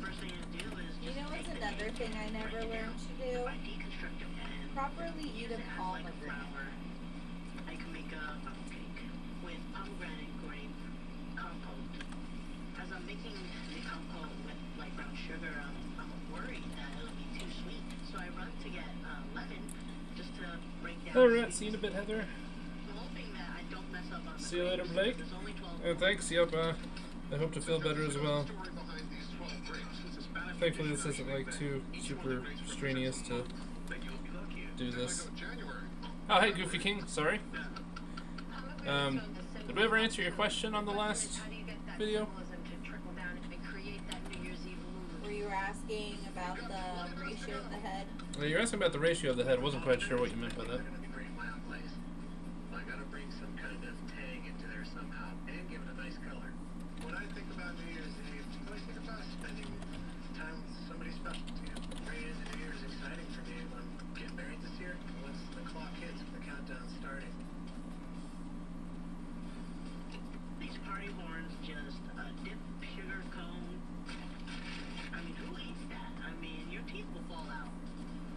First thing I do is You just know take what's the another cake thing I never right learned to there. do? I deconstruct it and Properly eat use a it as like a pomegranate. flour. I can make a funnel cake with pomegranate grape compote. As I'm making the compote with light brown sugar, I'm worried that it'll be too sweet. So I run to get lemon just to break down. Alright, see you in a bit, Heather. I'm hoping that I don't mess up on the See you later, grapes. Blake. There's only 12 And thanks, yep, I hope to feel better as well. Story behind these 12 grapes. It's a Spanish Thankfully, this tradition isn't like too super strenuous to that you'll be lucky. do Just this. like on January. Oh, hey, Goofy King, sorry. Did we ever answer your question on the last video? Where you were asking about the ratio of the head. Well, you're asking about the ratio of the head. Wasn't quite sure what you meant by that. They're gonna be great in my unglaze. I gotta bring some kind of tang into there somehow and give it a nice color. When I think about New Year's Eve, I always think about spending time with somebody special to you. Bringing in the New Year's exciting for me. I'm getting married this year. Once the clock hits, the countdown's starting. These party horns just dip sugar cone. I mean, who eats that? I mean, your teeth will fall out.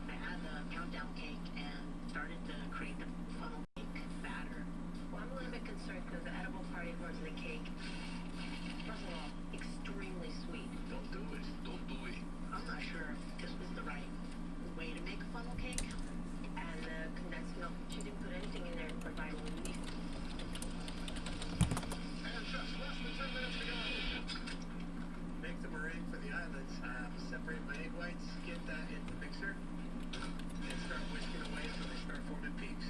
I had the countdown cake and started to create the funnel cake batter. Well, I'm a little bit concerned because the edible party horns in the cake, first of all, extremely sweet. Don't do it. Don't do it. I'm not sure if this was the right way to make a funnel cake. And the condensed milk, she didn't put anything in there for vitamin D. And just less than 10 minutes to go. Make the meringue for the islands. Separate my egg whites, get that in the mixer, and start whisking away until they start forming peaks.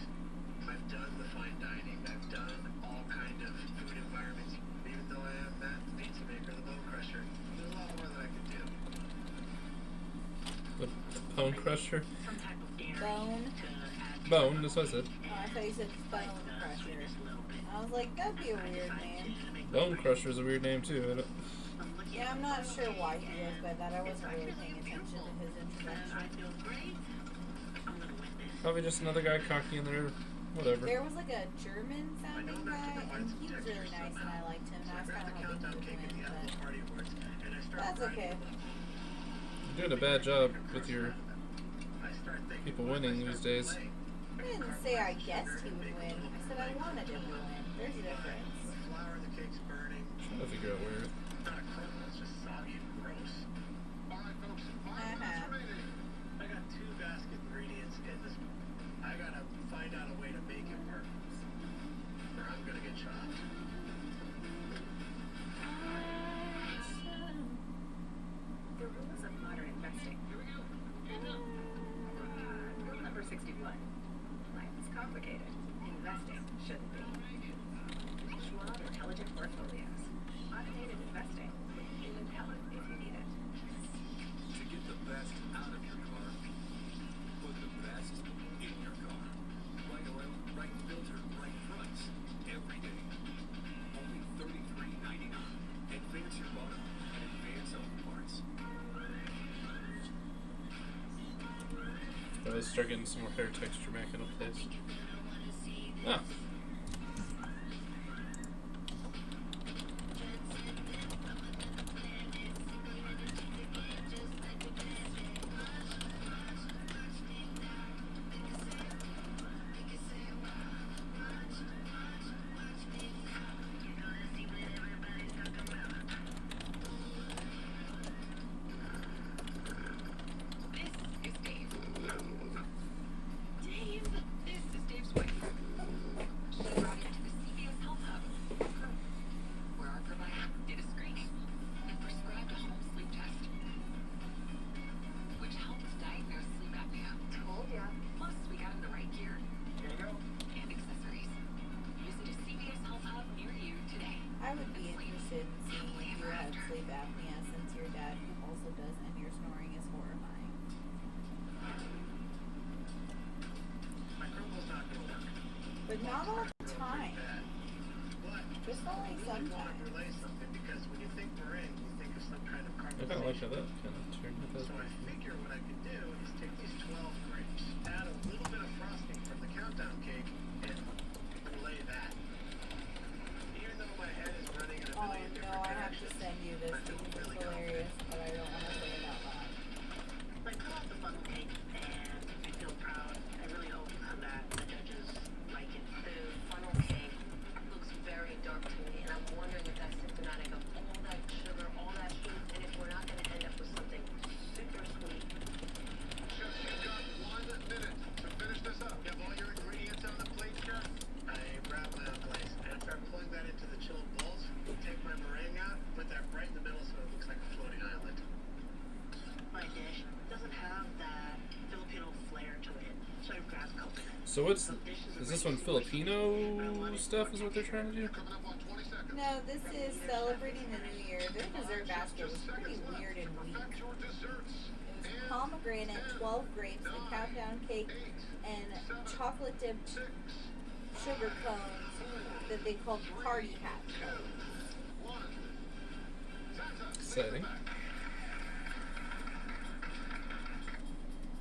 I've done the final The Bone Crusher. some type of dairy Bone. to add Bone, that's what I said. Oh, I thought you said Bone Crusher. sweetness a little bit. I was like, that'd be a weird name. Bone Crusher is a weird name too. I don't- I'm looking Yeah, at I'm not sure why he goes by that. I wasn't really paying attention to his I introduction. feel great. I'm gonna win this. Probably just another guy cocky in there. Whatever. There was like a German sounding guy, and he was really nice, and I liked him. And I was kind of hoping he would win, but that's okay. You're doing a bad job with your people winning these days. I didn't say I guessed he would win. I said I wanted him to win. There's a difference. Flour, the cake's burning. Trying to figure out where. Not a crumble, it's just soggy and gross. All right, folks, 5 minutes remaining. I got 2 basket ingredients in this. I gotta find out a way to make it work, or I'm gonna get chopped. The rules of modern investing. Rule number 61. Life is complicated. Investing shouldn't be. Schwab Intelligent Portfolios. Automated investing with human talent if you need it. To get the best out of your car, put the best in your car. Right oil, right filter, right price. Every day. Only $33.99. Advance your bottom and advance auto parts. Let's start getting some more hair texture back into place. Ah. This is Dave. Dave, this is Dave's wife. She brought him to the CVS Health Hub, where our provider did a screening and prescribed a home sleep test, which helps diagnose sleep apnea. Told ya. Plus, we got him the right gear. Here you go. And accessories. Visit a CVS Health Hub near you today. I would be interested in seeing if you had sleep apnea, since your dad also does, and your snoring is horrifying. My crumble's not gonna work. But not all the time. Bad. But Just only I really want to sometimes. relay something, because when you think we're in, you think of some kind of I kind of like how caramelization. that kind of turned with So I that. figure what I could do is take these 12 grapes, add a little bit of frosting from the countdown cake, and relay that. Even though my head is running in a Oh million no, different I have to directions, send you this because it's hilarious, but I don't want to say it out loud. Like, cut off the funnel cake, and I feel proud. I really hope that the judges like it. The funnel cake looks very dark to me, and I'm wondering if that's symptomatic of all that sugar, all that heat, and if we're not going to end up with something super sweet. Chefs, you've got 1 minute to finish this up. You have all your ingredients on the plate, chef? I grab my own place and start pulling that into the chilled bowls. Take my meringue out, put that right in the middle so it looks like a floating island. My dish doesn't have that Filipino flair to it, so I grab coconut. So what's is this one Filipino stuff? Is what they're trying to do? Coming up on 20 seconds. No, this is celebrating the new year. Their dessert basket was pretty weird and weak. Perfect your desserts. It was pomegranate, 12 grapes, a countdown cake, and chocolate dipped 6, sugar cones that they called party hat cones. 1. Exciting.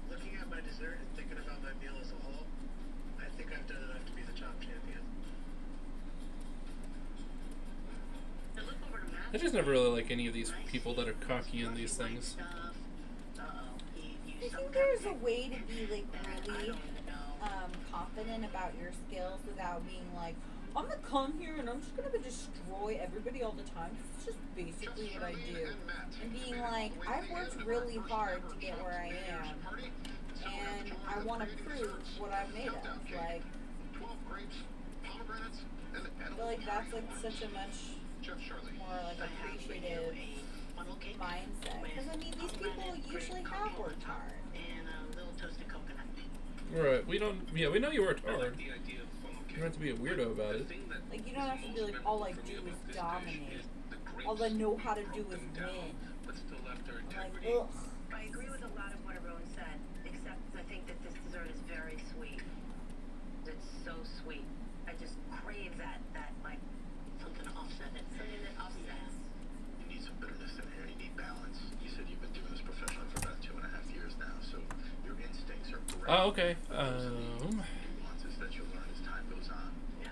Looking at my dessert and thinking about my meal as a whole, I think I've done enough to be the chop champion. I look over to Matt. I just never really like any of these people that are cocky in these things. I think there's a way to be like really confident about your skills without being like, I'm gonna come here and I'm just gonna destroy everybody all the time. It's just basically what I do. And being like, I've worked really hard to get where I am, and I want to prove what I'm made of. Like, 12 grapes, pomegranates, and I feel like that's like such a much Chef Shirley. more like appreciative mindset. Because I mean, these people usually have worked hard. And a little toasted coconut. Right. We don't. Yeah, we know you worked I like hard. the idea of funnel You cake. don't have to be a weirdo about The it. thing that Like, you don't have to be like, all I do is dominate. All I know how to do is win. but still left their I'm like, integrity. ugh. I agree with a lot of what everyone Oh, okay. Nuances that you'll learn as time goes on. Yeah.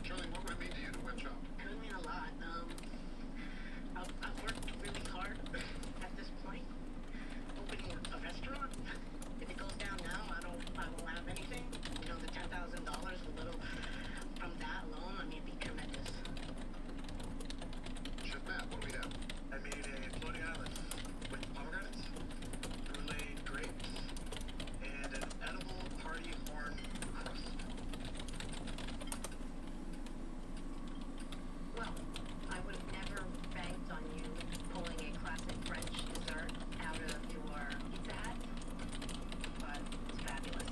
Charlie, what would it mean to you to win chop? It would mean a lot. I've worked really hard at this point. Opening a restaurant. If it goes down now, I won't have anything. You know, the $10,000, a little from that alone, I mean, it'd be tremendous. Chef Matt, what do we have? I made a floating island with pomegranates, brulee grapes, and an edible party horn crust. Well, I would have never banked on you pulling a classic French dessert out of your pizza hat, but it's fabulous.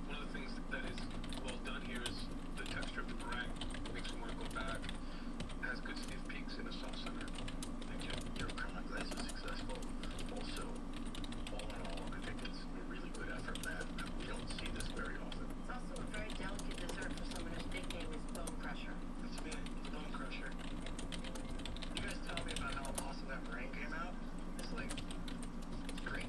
One of the things that is well done here is the texture of the meringue makes me want to go back. Has good stiff peaks in a soft center. I think your chronic glaze is successful. Also, all in all, I think it's a really good effort, Matt. We don't see this very often. It's also a very delicate dessert for someone whose nickname is Bone Crusher. That's me, Bone Crusher. You guys tell me about how awesome that meringue came out. It's like, it's great.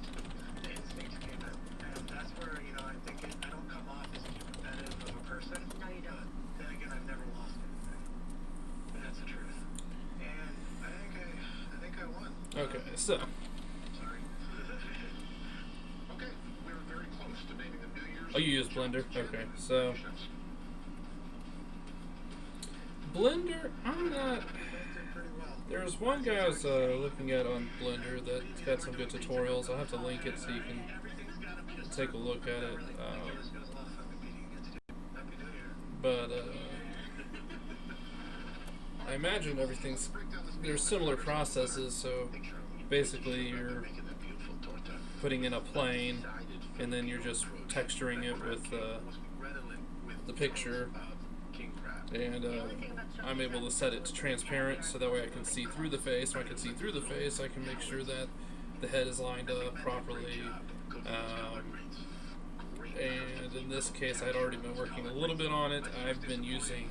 The instincts came in. And that's where, you know, I think I don't come off as too competitive of a person. No, you don't. But then again, I've never lost anything. And that's the truth. And I think I won. Okay, so Sorry. Okay, we were very close to naming the New Year's. oh, you use Blender. Okay, so Chefs. Blender. I'm not. You guys did pretty well. There's one guy I was looking at on Blender that's got some good tutorials. I'll have to link it so you can Everything's gotta be just take a look at it. It was a lot of fun competing against you. Happy New Year. But I imagine everything's there's similar processes. So basically, you're Making that beautiful torta. putting in a plane, and then you're just texturing it with the picture. King crab. And I'm able to set it to transparent so that way I can see through the face. When I can see through the face, I can make sure that the head is lined up properly. And in this case, I'd already been working a little bit on it. I've been using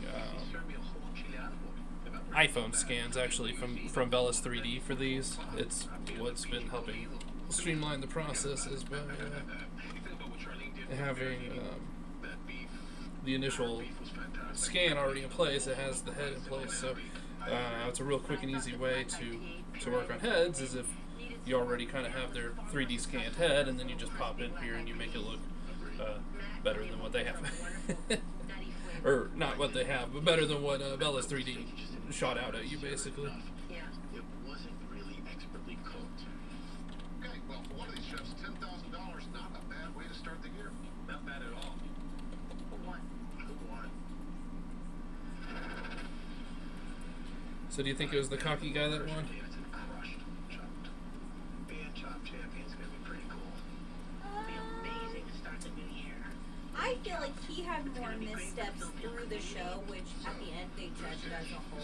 iPhone scans actually from Bellis 3D for these. It's what's been helping streamline the processes by having the initial scan already in place. It has the head in place, so it's a real quick and easy way to work on heads. Is if you already kind of have their 3D scanned head, and then you just pop in here and you make it look better than what they have, or not what they have, but better than what Bellis 3D shot out at you, basically. Yeah. It wasn't really expertly cooked. Okay, well, for one of these chefs, $10,000, not a bad way to start the year. Not bad at all. For what? Who won? So do you think it was the cocky guy that won? Davidson crushed Chopped. Being Chopped champion's gonna be pretty cool. It'll be amazing to start the new year. I feel like he had more missteps through the show, which at the end they judged it as a whole.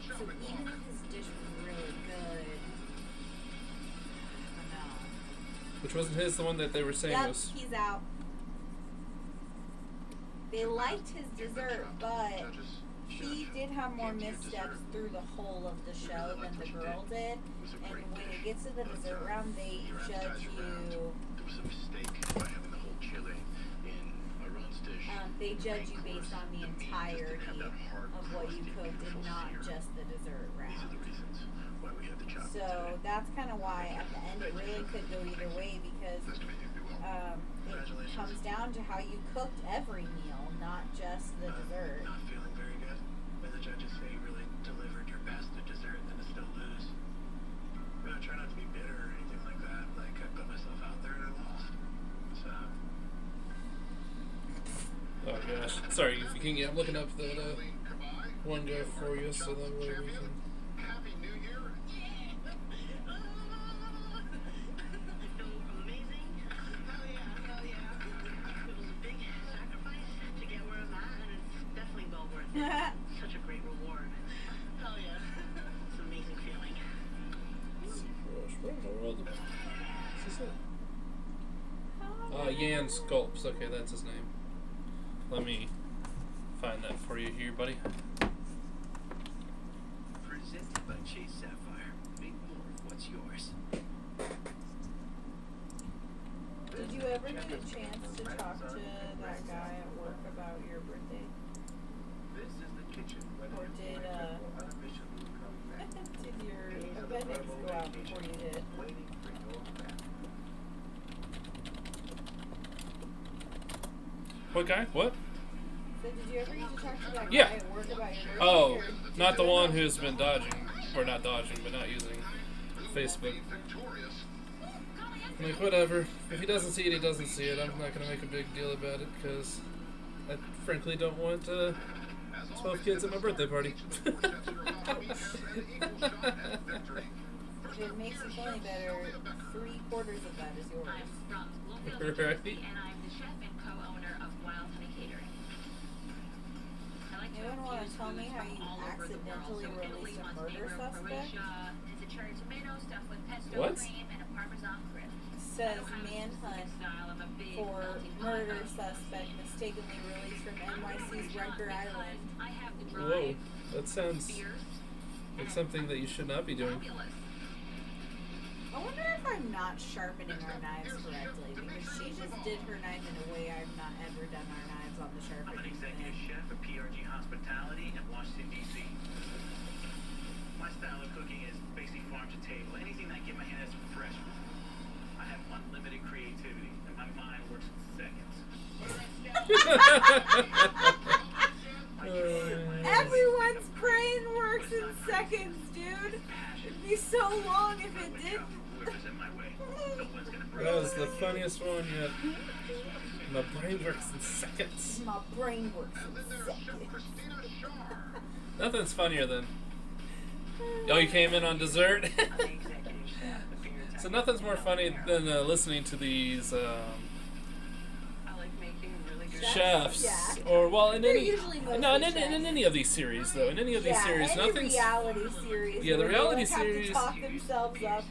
So even if his dish was really good, I don't know. Which wasn't his, the one that they were saying Yep, was. he's out. They liked his dessert, but Judges, he did have more missteps through the whole of the show than the girl did. And when it gets to the dessert round, they judge you. There was a mistake by having the whole chili in Aaron's dish. They judge you based on the entirety of what you cooked and not just the dessert These are round. the reasons why we had the chop. So that's kind of why at the end it really could go either way because nice to meet you. Be well. it comes down to how you cooked every meal, not just the dessert. Not feeling very good. When the judges say you really delivered your best at dessert, then to still lose. I mean, I try not to be bitter or anything like that. Like, I put myself out there and I lost. So, Oh gosh, sorry. If you can, I'm looking up that Eileen Kabai, one guy for you, so that way we champion. can. Happy New Year. I feel amazing. Hell yeah, hell yeah. It was a big sacrifice to get where I'm at, and it's definitely well worth it. Such a great reward. Hell yeah. It's an amazing feeling. Zbrush, where in the world? Is this it? Yan Sculpts. Okay, that's his name. Let me find that for you here, buddy. Presented by Chase Sapphire. Make more of what's yours. ever get a chance to talk to that guy at work about your birthday? This is the kitchen. Or did did your appendix go out before you did? What guy? What? So did you ever get to talk to that guy Yeah. at work about your birthday? Oh, or- not the one who's been dodging, or not dodging, but not using Facebook. I'm like, whatever. If he doesn't see it, he doesn't see it. I'm not gonna make a big deal about it because I frankly don't want 12 kids at my birthday party. If it makes you feel any better, 3/4 of that is yours. I'm from Bloomfield, New Right. Jersey, and I'm the chef and co-owner of Wild Honey Catering. I like to Anyone wanna infuse tell me foods how from you all over the world. accidentally So Italy, released a murder Montenegro, suspect? Croatia, is a cherry tomato stuffed with pesto What? cream and a Parmesan crisp. Says I don't have a manhunt specific style of a big for melting pot murder of- suspect mistakenly released from NYC's Rikers Island. I have the Whoa, drive, that sounds fierce, like something that you should not be doing. fabulous. I wonder if I'm not sharpening our knives correctly because she just did her knife in a way I've not ever done our knives on the I'm an sharpening executive thing. chef at PRG Hospitality in Washington, D.C. My style of cooking is basically farm to table. Anything that I get my hands fresh. I have unlimited creativity, and my mind works in seconds. Everyone's brain works in seconds, dude. It'd be so long if it didn't. Whoever's in my way, no one's gonna break. That was the funniest one yet. My brain works in seconds. My brain works in seconds. Nothing's funnier than. Oh, you came in on dessert? I'm the executive chef at the Beer So nothing's more funny than listening to these I like making really good chefs, Yeah. or well, in They're any usually mostly no, in chefs. any of these series though, in any of these series, any nothing's. reality series. Yeah, the where they, reality like, have series- to talk themselves up.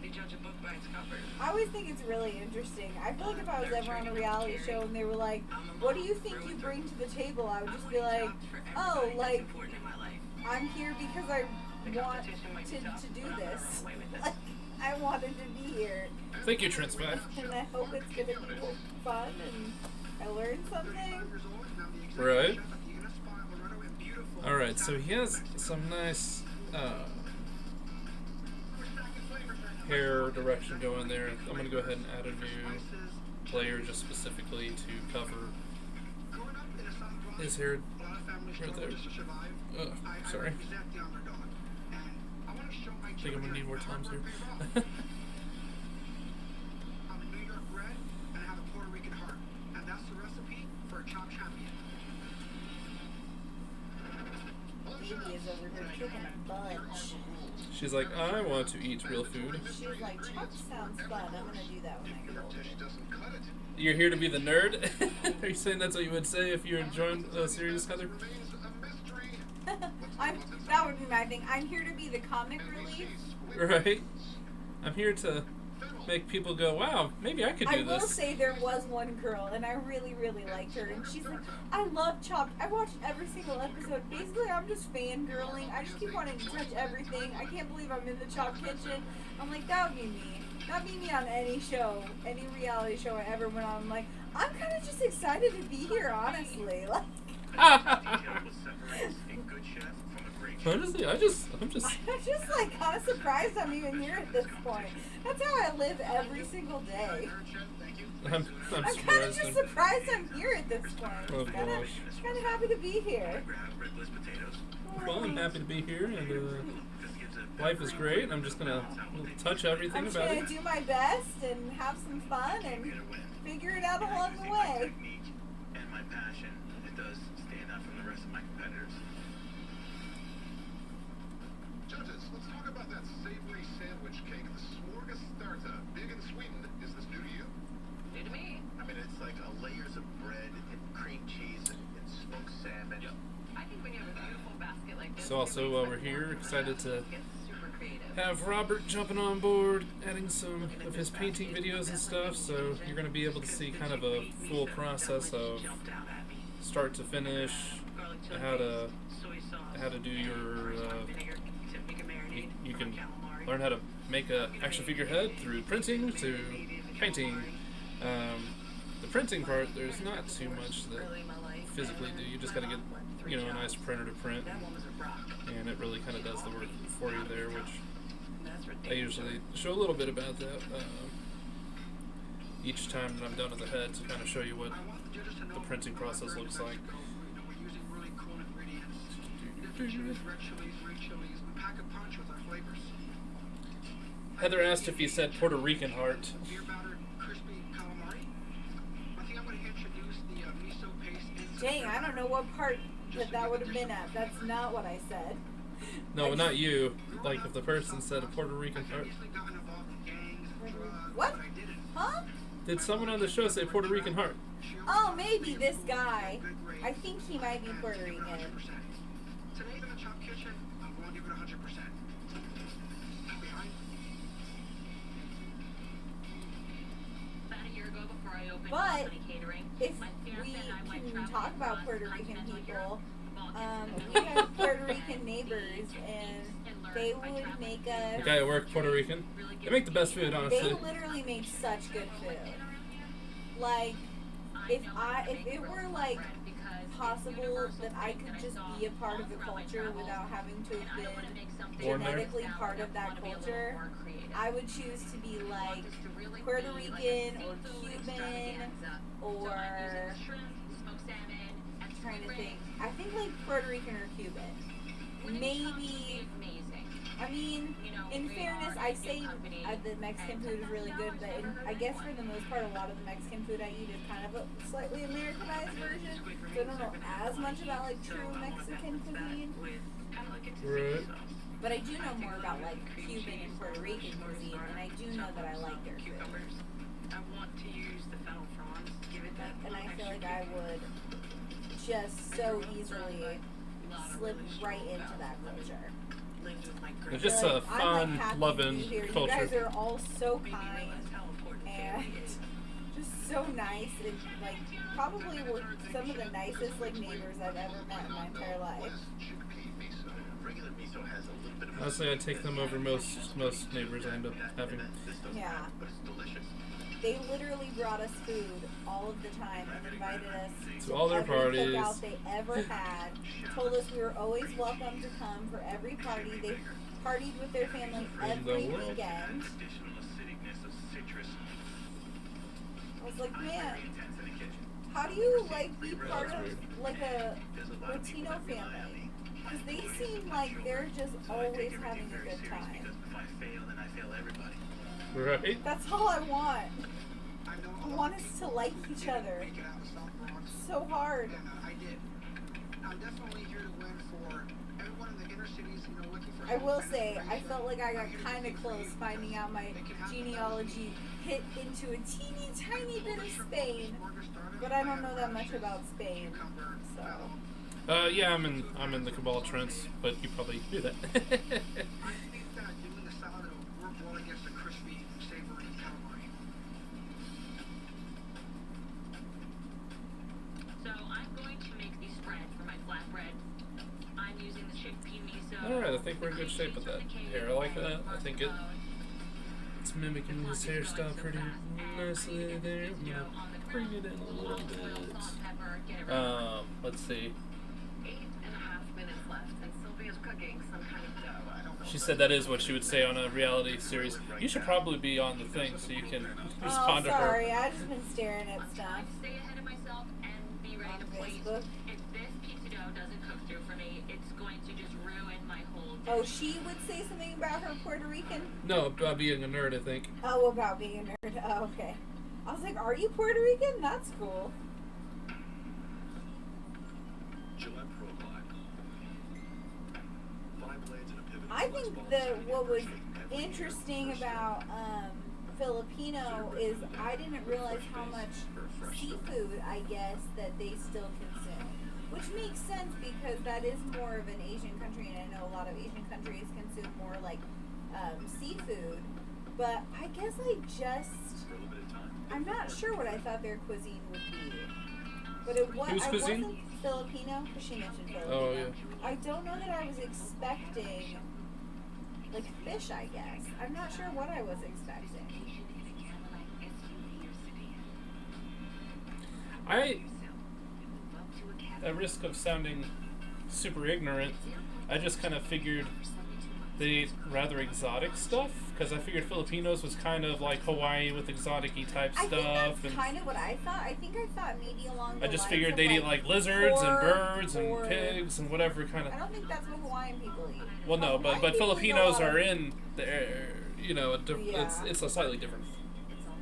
They judge a book by its cover. I always think it's really interesting. I feel like if I was ever on a reality show and they were like, "What do you think you bring to the table?" I would just be like, "Oh, like Important in my life. I'm here because I want to do this. Like I wanted to be here, Thank you, Trent Spy. and I hope it's gonna be fun and I learned something." Right. All right, so he has some nice hair direction going there. I'm gonna go ahead and add a new layer just specifically to cover his hair right there. Sorry. I think I'm gonna need more times here. I'm a New York bred and I have a Puerto Rican heart. And that's the recipe for a chopped champion. Baby is over here kicking a bunch. She's like, I want to eat real food. She was like, "Chopped sounds fun. I'm gonna do that when I get older." You're here to be the nerd? Are you saying that's what you would say if you joined the series, Heather? That would be my thing. I'm here to be the comic relief. Right? I'm here to make people go, wow, maybe I could I do will this. say there was one girl, and I really, really liked her. And she's like, "I love Chopped. I watched every single episode. Basically, I'm just fangirling. I just keep wanting to touch everything. I can't believe I'm in the Chopped kitchen." I'm like, that would be me. That'd be me on any show, any reality show I ever went on. I'm like, I'm kind of just excited to be here, honestly. Like, Honestly, I'm just I'm just like kind of surprised I'm even here at this point. That's how I live every single day. I'm I'm kind of surprised. just surprised I'm here at this point. Oh, Kind gosh. of happy to be here. Well, I'm happy to be here, and life is great. I'm just gonna touch everything I'm just about gonna it. do my best and have some fun and figure it out along the way. And my passion, it does stand out from the rest of my competitors. Judges, let's talk about that savory sandwich cake, the smorgastarta. Big in Sweden. Is this new to you? New to me. I mean, it's like layers of bread and cream cheese and smoked salmon. I think when you have a beautiful basket like this, So also while we're here, excited to get super creative. have Robert jumping on board, adding some of his painting videos and stuff, so you're going to be able to see kind of a full process of start to finish, how to do your, you can learn how to make a action figure head through printing to painting, The printing part, there's not too much that physically do. You just got to get, a nice printer to print, and it really kind of does the work for you there, which I usually show a little bit about that each time that I'm done with the head to kind of show you what the printing process looks like. We're using really cool ingredients. Different chilies, red chilies, green chilies. We pack a punch with our flavors. Heather asked if you said Puerto Rican heart. Beer battered crispy calamari. I think I'm going to introduce the miso paste into Dang, I don't know what part that would have been at. That's not what I said. No, not you. Like if the person said a Puerto Rican heart. What? Huh? Did someone on the show say Puerto Rican heart? Oh, maybe this guy. I think he might be Puerto Rican. Today in the Chop Kitchen, I'm going to give it 100%. Behind. About a year ago, before I opened But company catering, if my we fiance and I went can traveling talk about across Puerto the Rican continental people, Europe, we have Puerto Rican neighbors, and they would make The us. guy at work, Puerto Rican. They make the best food, They honestly. literally made such good food. Like, if it were like possible that I could just be a part of the culture without having to have been Born there? genetically part of that culture, I would choose to be like Puerto Rican or Cuban or I'm trying to think. I think like Puerto Rican or Cuban. Maybe. I mean, in fairness, I say the Mexican food is really good, but I guess for the most part, a lot of the Mexican food I eat is kind of a slightly Americanized version. So I don't know as much about like true Mexican cuisine. Right. But I do know more about like Cuban and Puerto Rican cuisine, and I do know that I like their food. I want to use the fennel fronds, give it that And I feel extra like I would just so easily slip right into that culture. lived with my It's great just I a feel like I'm fun, happy to loving be here. You culture. guys are all so kind how important and just so nice, and like probably were some of the nicest like neighbors I've ever met in my entire life. Chickpea miso. Regular miso has a little bit of Honestly, I take them over most neighbors I end up having. Yeah. but it's delicious. They literally brought us food all of the time and invited us To all their every parties. cookout they ever had. Told us we were always welcome to come for every party. They partied with their family In the every world. weekend. Additional acidicness of citrus. I was like, man, how do you like be part of like a Latino family? Because they seem like they're just always having a good time. If I fail, then I fail everybody. Right? That's all I want. I know I want us to like each other. Make it out of South Bronx. So hard. And I did. I'm definitely here to win for everyone in the inner cities, looking for I will health and say, I inspiration. felt like I got kind of close finding out my genealogy hit into a teeny tiny bit of Spain, but I don't know that much about Spain, so. Yeah, I'm in the Cabal Trents, but you probably knew that. I think that doing the salad will work well against the crispy, savory calamari. So I'm going to make the spread for my flatbread. I'm using the chickpea miso. Alright, I think we're in good shape with that hair. I like that. I think it's mimicking his hairstyle pretty nicely there. I'm gonna bring it in a little bit. Let's see. 8.5 minutes left, and Sylvia's cooking some kind of dough. I don't know. She said that is what she would say on a reality series. You should probably be on the thing so you can respond to her. Sorry, I've just been staring at stuff. Stay ahead of myself and be ready On to plate. Facebook. If this pizza dough doesn't cook through for me, it's going to just ruin my whole Oh, she would say something about her Puerto Rican? No, about being a nerd, I think. Oh, about being a nerd. Oh, okay. I was like, are you Puerto Rican? That's cool. Gillette Pro Glide. 5 blades and a pivot. I think what was interesting about Filipino is I didn't realize how much seafood, I guess, that they still consume. Which makes sense because that is more of an Asian country, and I know a lot of Asian countries consume more like seafood. But I guess I'm not sure what I thought their cuisine would be. But it was, Whose I cuisine? wasn't Filipino, because she mentioned Filipino. Oh, yeah. I don't know that I was expecting, like, fish, I guess. I'm not sure what I was expecting. at risk of sounding super ignorant, I just kind of figured they ate rather exotic stuff, because I figured Filipinos was kind of like Hawaii with exotic-y type I stuff. think that's And kind of what I thought. I think I thought maybe along the I just lines figured of, they'd eat like lizards and pork birds and or- pigs and whatever kind of. I don't think that's what Hawaiian people eat. Well, no, Hawaiian but people eat a Filipinos lot of- are in the, you know, Yeah. it's a slightly different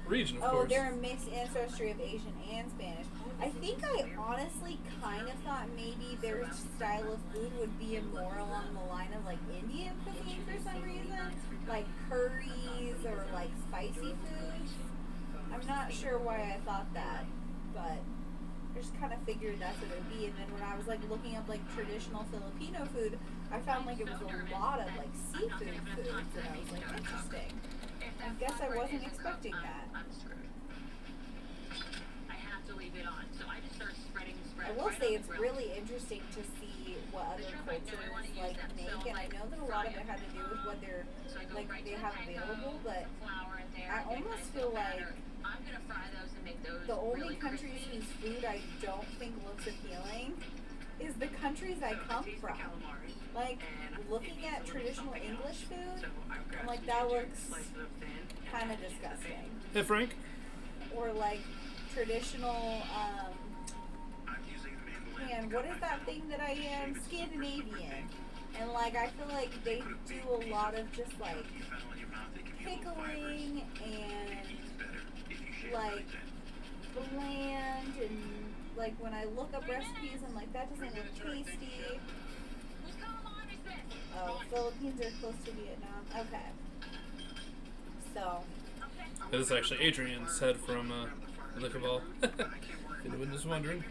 region, of Oh, course. they're a mixed ancestry of Asian and Spanish. I think I honestly kind of thought maybe their style of food would be more along the line of like Indian cuisine for some reason, like curries or like spicy foods. I'm not sure why I thought that, but I just kind of figured that's what it would be. And then when I was like looking up like traditional Filipino food, I found like it was a lot of like seafood foods, and I was like, interesting. I guess I wasn't expecting that. I'm screwed. I have to leave it on, so I just start spreading the spread. I will right say on it's the grill. really interesting to see what other cultures like make, and I know that a lot of it had to do with what they're So I go like right they to have the available, panko, but flour in there, I get almost nice feel little like batter. I'm gonna fry those and make those the only really countries crispy. whose food I don't think looks appealing is the countries I come from. Like looking at traditional English food, I'm like that looks kind of disgusting. Hey, Frank. Or like traditional man, what is that thing that I am? Scandinavian. And like I feel like they do a lot of just like pickling and like bland, and like when I look up recipes I'm like that doesn't look tasty. Whose calamari is this? Oh, Philippines are close to Vietnam. Okay. So That is actually Adrian's head from Lick of All. If anyone was wondering.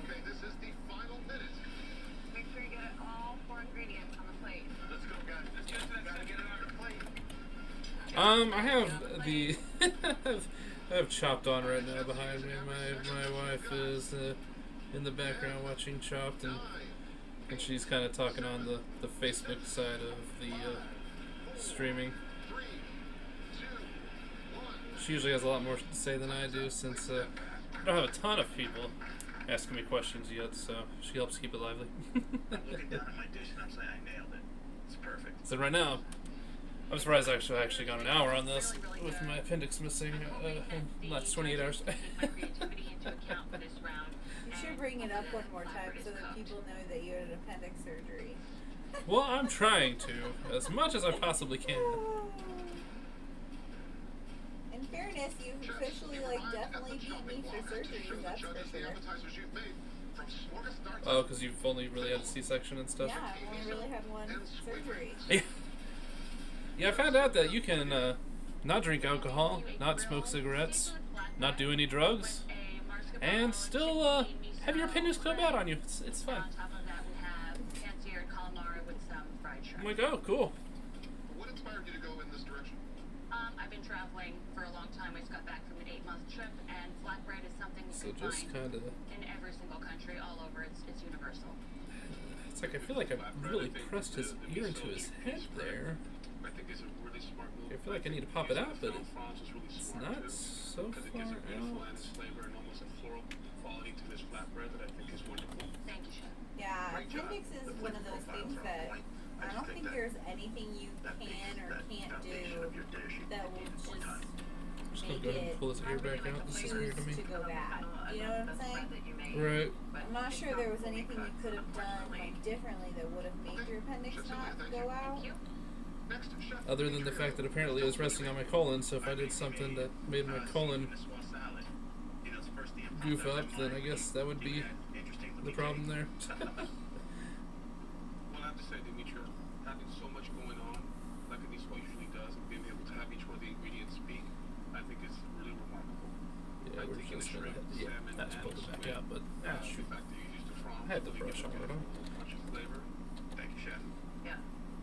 Okay, this is the final minute. Make sure you get all 4 ingredients on the plate. Let's go, guys. Let's get to that. Gotta get it on the plate. I have the I have Chopped on right now behind me. My wife is in the background watching Chopped, and she's kind of talking on the Facebook side of the streaming. 3, 2, 1. She usually has a lot more to say than I do, since I don't have a ton of people asking me questions yet, so she helps keep it lively. I'm looking down at my dish and I'm saying I nailed it. It's perfect. So right now, I'm surprised I actually got an hour on this with my appendix missing in the last 28 hours. My creativity into account for this round. you should bring it up one more time so that people know that you had an appendix surgery. Well, I'm trying to, as much as I possibly can. In fairness, you've officially like definitely beat me for surgeries, that's for sure. Appetizers you've made from smorgasbord Oh, because you've only really had a C-section and stuff? Yeah, I've only really had one surgery. Yeah, I found out that you can not drink alcohol, not smoke cigarettes, not do any drugs, and still have your appendix come out on you. It's fun. On top of that, we have pan-seared calamari with some fried shrimp. I'm like, oh, cool. What inspired you to go in this direction? I've been traveling for a long time. I just got back from an 8-month trip, and flatbread is something you So can just find kind of, in every single country, all over. It's universal. it's like I feel like I really pressed his ear into his head there. I think it's a really smart move. I feel like I need to pop it out, but France is really it's smart not too, so because it gives far a beautiful out. anise flavor and almost a floral quality to this flatbread that I think is wonderful. Thank you, Chef. Yeah, appendix is one of those things that I don't think there's anything you can or can't do that will just Just gonna make go ahead it and pull his ear back out. This is choose weird to me. to go bad. You know what I'm saying? Right. I'm not sure there was anything you could have done like differently that would have made your appendix not go out. Next, chef. Other than the fact that apparently it was resting on my colon, so if I did something that made my colon goof up, then I guess that would be the problem there. Well, I have to say, Dimitri, having so much going on, like Aniswa usually does, and being able to have each one of the ingredients speak, I think is really remarkable. Yeah, Like we're taking just the gonna shrimp, yeah, salmon, that's and pulled it back squid, out, but shoot. the fact that you used the France, I had the so you brush get on a it, huh? whole bunch of flavor. Thank you, chef. Yeah,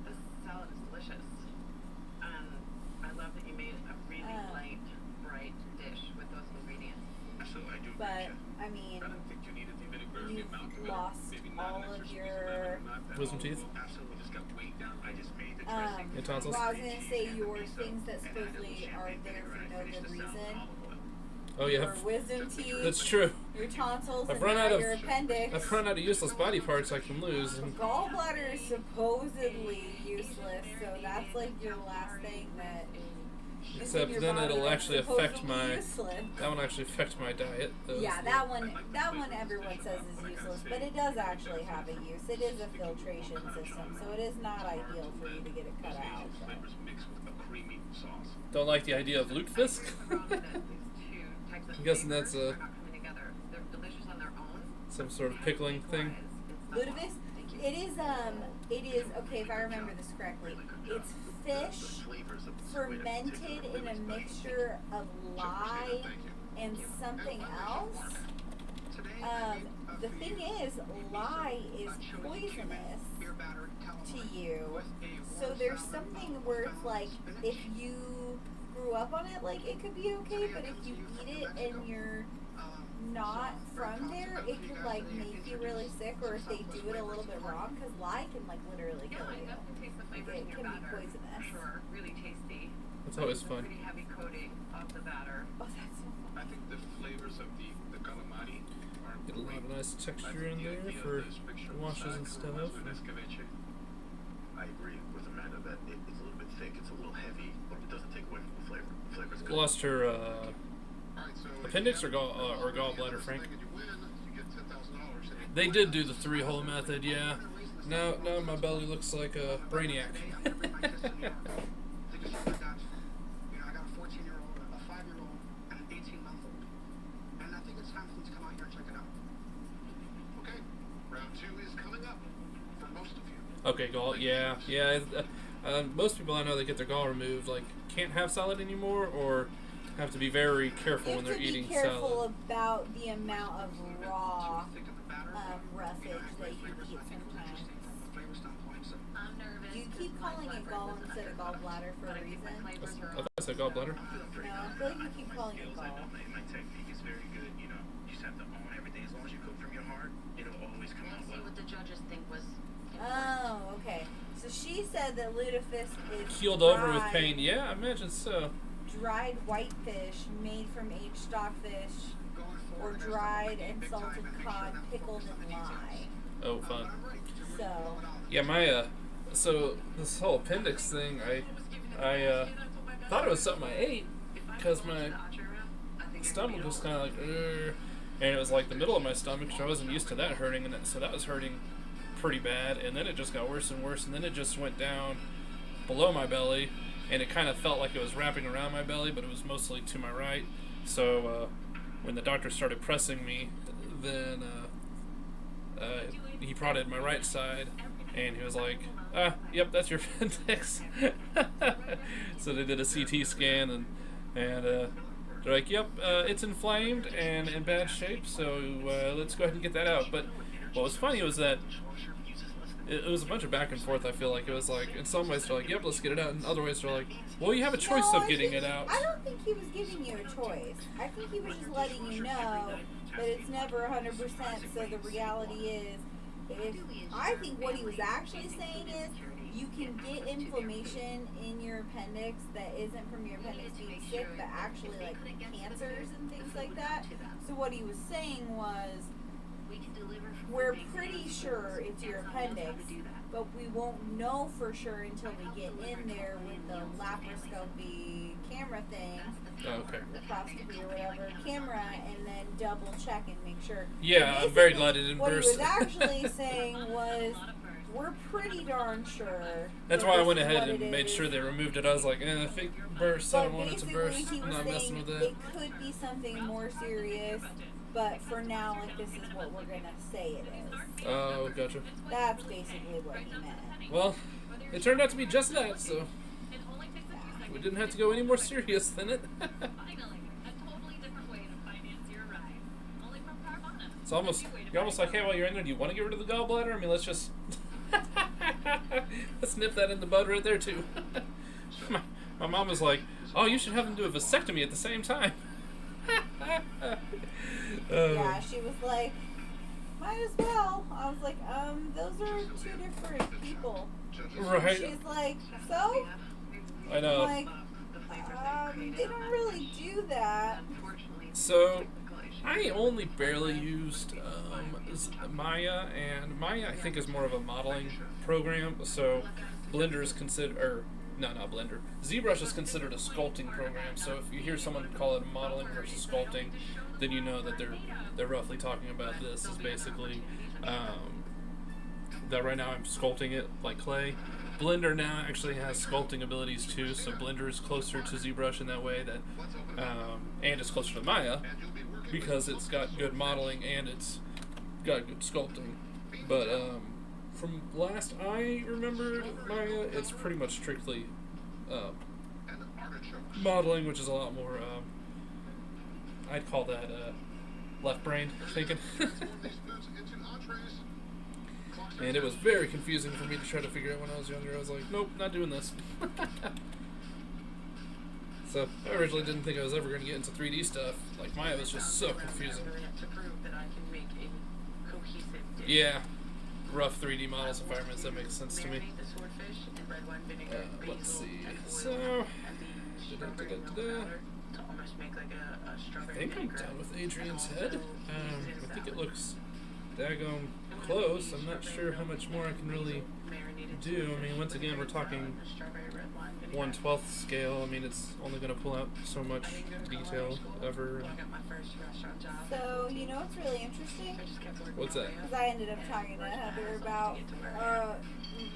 this salad is delicious. I love that you made a really light, bright dish with those ingredients. So I do But agree, I mean, I don't think you needed the vinegar, the you've amount of it, lost maybe all not an of extra squeeze your lemon or not, that wisdom all teeth. absolutely just got weighed down. I just made the Your tonsils? Well, I was gonna say your things that supposedly are there for no good reason. Oh yeah, Your wisdom teeth. that's true. Your tonsils. I've and run now out of your appendix. I've run out of useless body parts I can lose. And Gallbladder is supposedly useless, so that's like your last thing that is in except your then body it'll that's actually affect supposedly my useless. that one actually affect my diet. Though, Yeah, so- that one everyone says is useless, but it does actually have a use. It is a filtration system, so it is not ideal for you to get it cut out. But. Don't like the idea of lutefisk. I'm guessing that's some sort of pickling thing. Lutefisk? It is okay if I remember this correctly. It's fish fermented in a mixture of lye and something else. The thing is, lye is poisonous to you. So there's something where it's like if you grew up on it, like it could be okay, but if you eat it and you're not from there, it could like make you really sick, or if they do it a little bit wrong, because lye can like literally kill you. Like, it can be poisonous. Really tasty. That's always fun. Pretty heavy coating of the batter. Oh, that's so fun. I think the flavors of the calamari are Get a lot of nice texture in there for washes and stuff. I agree with Amanda that it's a little bit thick, it's a little heavy, but it doesn't take away from the flavor. The flavor's good. Lost her appendix or gallbladder, Frank? They did do the 3-hole method, yeah. Now my belly looks like a brainiac. I got a 14-year-old, a 5-year-old, and an 18-month-old. And I think it's time for them to come out here and check it out. Okay, round 2 is coming up for most of you. Okay, gall, yeah. Most people I know that get their gall removed, like, can't have salad anymore, or have to be very careful when they're eating You have to be careful salad. about the amount of raw roughage that you eat sometimes. I'm nervous. Do you keep calling it gall instead of gallbladder for a reason? I thought I said gallbladder. No, I feel like you keep calling it gall. My technique is very good. You know, you just have to own everything. As long as you cook from your heart, it'll always come out See well. what the judges think was. Oh, okay. So she said that lutefisk is Keeled over with pain. Yeah, I imagine so. dried whitefish made from aged stockfish, or dried and salted cod pickled in lye. Oh, fun. So, Yeah, so this whole appendix thing, I thought it was something I ate, because my stomach was kind of like, and it was like the middle of my stomach, so I wasn't used to that hurting, and so that was hurting pretty bad, and then it just got worse and worse, and then it just went down below my belly, and it kind of felt like it was wrapping around my belly, but it was mostly to my right. So when the doctor started pressing me, then he prodded my right side, and he was like, yep, that's your appendix. So they did a CT scan, and they're like, yep, it's inflamed and in bad shape, so let's go ahead and get that out. But what was funny was that it was a bunch of back and forth. I feel like it was like, in some ways they're like, yep, let's get it out, and other ways they're like, well, you have a choice of getting it out. I don't think he was giving you a choice. I think he was just letting you know that it's never 100%. So the reality is, I think what he was actually saying is, you can get inflammation in your appendix that isn't from your appendix being sick, but actually like cancers and things like that. So what he was saying was, we're pretty sure it's your appendix, but we won't know for sure until we get in there with the laparoscopy camera thing, Oh, okay. laparoscopy or whatever camera, and then double check and make sure. Yeah, I'm very glad it didn't What burst. he was actually saying was, we're pretty darn sure. That's that why I this went is ahead what and it made is. sure they removed it. I was like, if it bursts, I But don't want it to basically burst. he I'm was not messing saying with that. it could be something more serious, but for now, like, this is what we're gonna say it is. Oh, gotcha. That's basically what he meant. Well, it turned out to be just that, so we didn't have to go any more serious than it. It's almost, you're almost like, hey, while you're in there, do you want to get rid of the gallbladder? I mean, let's just let's nip that in the bud right there too. my mom was like, oh, you should have them do a vasectomy at the same time. Yeah, she was like, might as well. I was like, those are two different people. Right. She's like, so? I know. Like, they don't really do that. So, I only barely used Maya, and Maya I think is more of a modeling program. So, Blender is considered, or no, not Blender. ZBrush is considered a sculpting program. So, if you hear someone call it modeling versus sculpting, then you know that they're roughly talking about this. Is basically that right now I'm sculpting it like clay. Blender now actually has sculpting abilities too, so Blender is closer to ZBrush in that way, that and it's closer to Maya because it's got good modeling and it's got good sculpting. But from last I remembered Maya, it's pretty much strictly modeling, which is a lot more, I'd call that left brain thinking. And it was very confusing for me to try to figure out when I was younger. I was like, nope, not doing this. So I originally didn't think I was ever going to get into 3D stuff. Like, Maya was just so confusing. Yeah, rough 3D models environments, that makes sense to me. Let's see. So, I think I'm done with Adrian's head. I think it looks daggone close. I'm not sure how much more I can really do. I mean, once again, we're talking 1/12 scale. I mean, it's only going to pull out so much detail ever. So, you know what's really interesting? What's that? Because I ended up talking to Heather about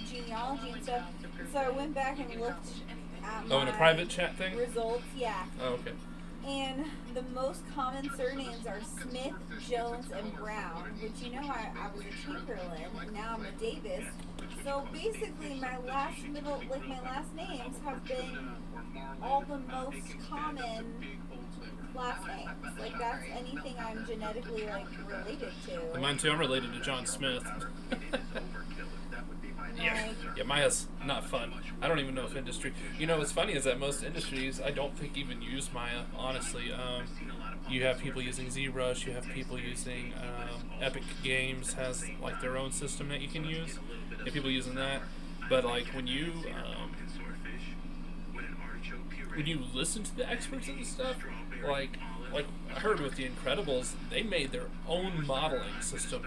genealogy and stuff. So I went back and looked at Oh, in a private chat thing? results, yeah. Oh, okay. And the most common surnames are Smith, Jones, and Brown, which, you know, I was a Chamberlain, and now I'm a Davis. So basically my last names have been all the most common last names. Like, that's anything I'm genetically, like, related to. Mine too, I'm related to John Smith. Yeah, Maya's not fun. I don't even know if industry... You know, what's funny is that most industries, I don't think even use Maya, honestly. You have people using ZBrush, you have people using... Epic Games has, like, their own system that you can use. You have people using that. But, like, when you listen to the experts and stuff, like I heard with the Incredibles, they made their own modeling system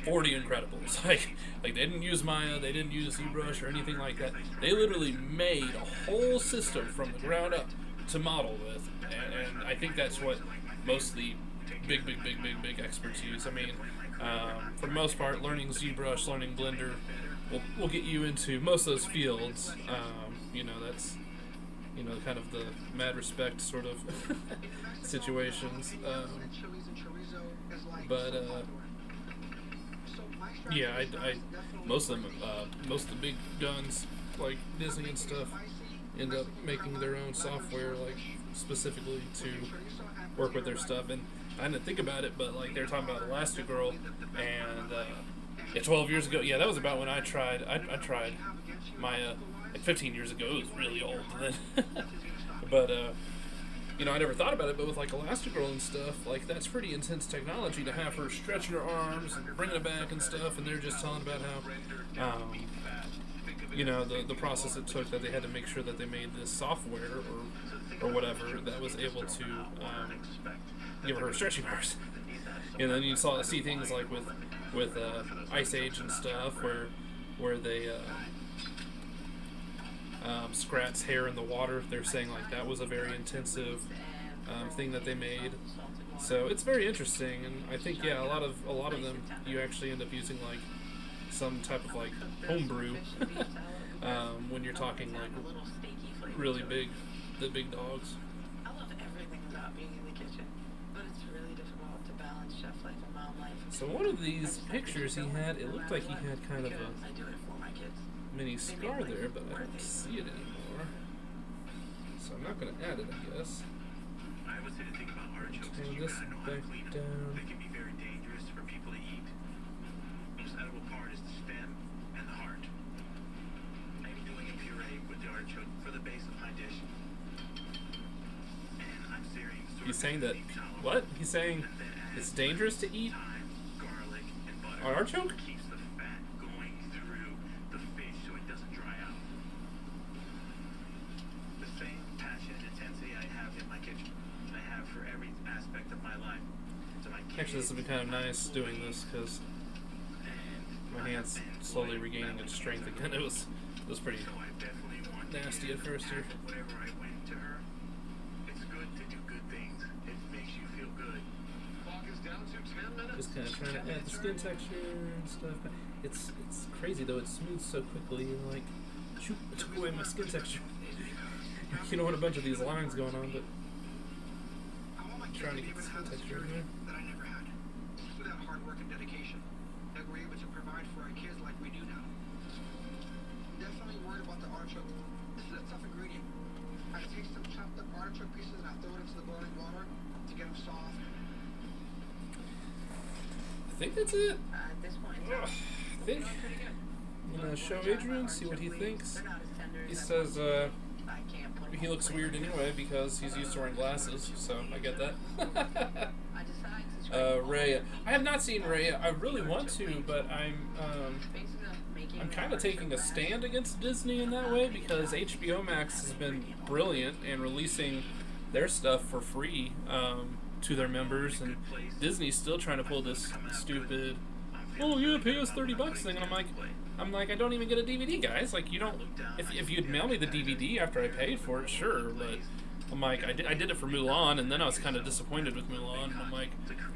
for the Incredibles. Like they didn't use Maya, they didn't use ZBrush or anything like that. They literally made a whole system from the ground up to model with, and I think that's what most of the big experts use. I mean, for the most part, learning ZBrush, learning Blender will get you into most of those fields. You know, that's, you know, kind of the mad respect sort of situations. Yeah, I most of them, most of the big guns like Disney and stuff end up making their own software, like specifically to work with their stuff. And I didn't think about it, but like they're talking about Elastigirl, and yeah, 12 years ago, yeah, that was about when I tried. I tried Maya like 15 years ago. It was really old then, but you know, I never thought about it, but with like Elastigirl and stuff, like that's pretty intense technology to have her stretching her arms and bringing it back and stuff, and they're just telling about how, you know, the process it took, that they had to make sure that they made this software or whatever that was able to give her stretching bars. And then you see things like with Ice Age and stuff, where they Scrat's hair in the water. They're saying like that was a very intensive thing that they made. So it's very interesting, and I think, yeah, a lot of them you actually end up using like some type of like homebrew when you're talking like really big, the big dogs. I love everything about being in the kitchen, but it's really difficult to balance chef life and mom life. So one of these pictures he had, it looked like he had kind of a I do it for my kids. mini scar there, but I don't see it anymore. So I'm not going to add it, I guess. I would say the thing about artichokes is Turn you this gotta know how to back clean them. down. They can be very dangerous for people to eat. Most edible part is the stem and the heart. I'm doing a puree with the artichoke for the base of my dish. And I'm searing He's saying that, what? He's saying it's dangerous to eat garlic and butter. an artichoke? Keeps the fat going through the fish so it doesn't Actually, this will be kind of nice doing this because my hand's slowly regaining its strength again. It was pretty nasty at first here. Whatever I went to her, it's good to do good things. It makes you feel good. Clock is down to 10 minutes. Just kind of trying to add the skin texture and stuff. It's crazy though. It smooths so quickly. And like, shoot, it took away my skin texture. You don't want a bunch of these lines going on, but I want my kids trying to to get the even skin have the texture in security there. that I never had. Without hard work and dedication, that we're able to provide for our kids like we do now. Definitely worried about the artichoke. This is a tough ingredient. I take some chopped up artichoke pieces and I throw it into the boiling water to get them soft. I think that's it. At this point, I think I'm gonna show Adrian, see what he thinks. they're not as tender He as I says I can't put them he all looks the way weird on the anyway because he's used to wearing glasses, so I get that. I decide to scrape all Ray, the I have not seen Ray. I really want to, but I'm Basically, making I'm the kind of taking a artichoke stand against Disney in that way because HBO Max has been brilliant and releasing their stuff for free to their members, and Disney's still trying to pull this stupid, oh yeah, pay us $30 thing, and I'm like, I don't even get a DVD, guys. Like, you don't. If you'd mail me the DVD after I paid for it, sure, but I'm like, I did it for Mulan, and then I was kind of disappointed with Mulan, and I'm like,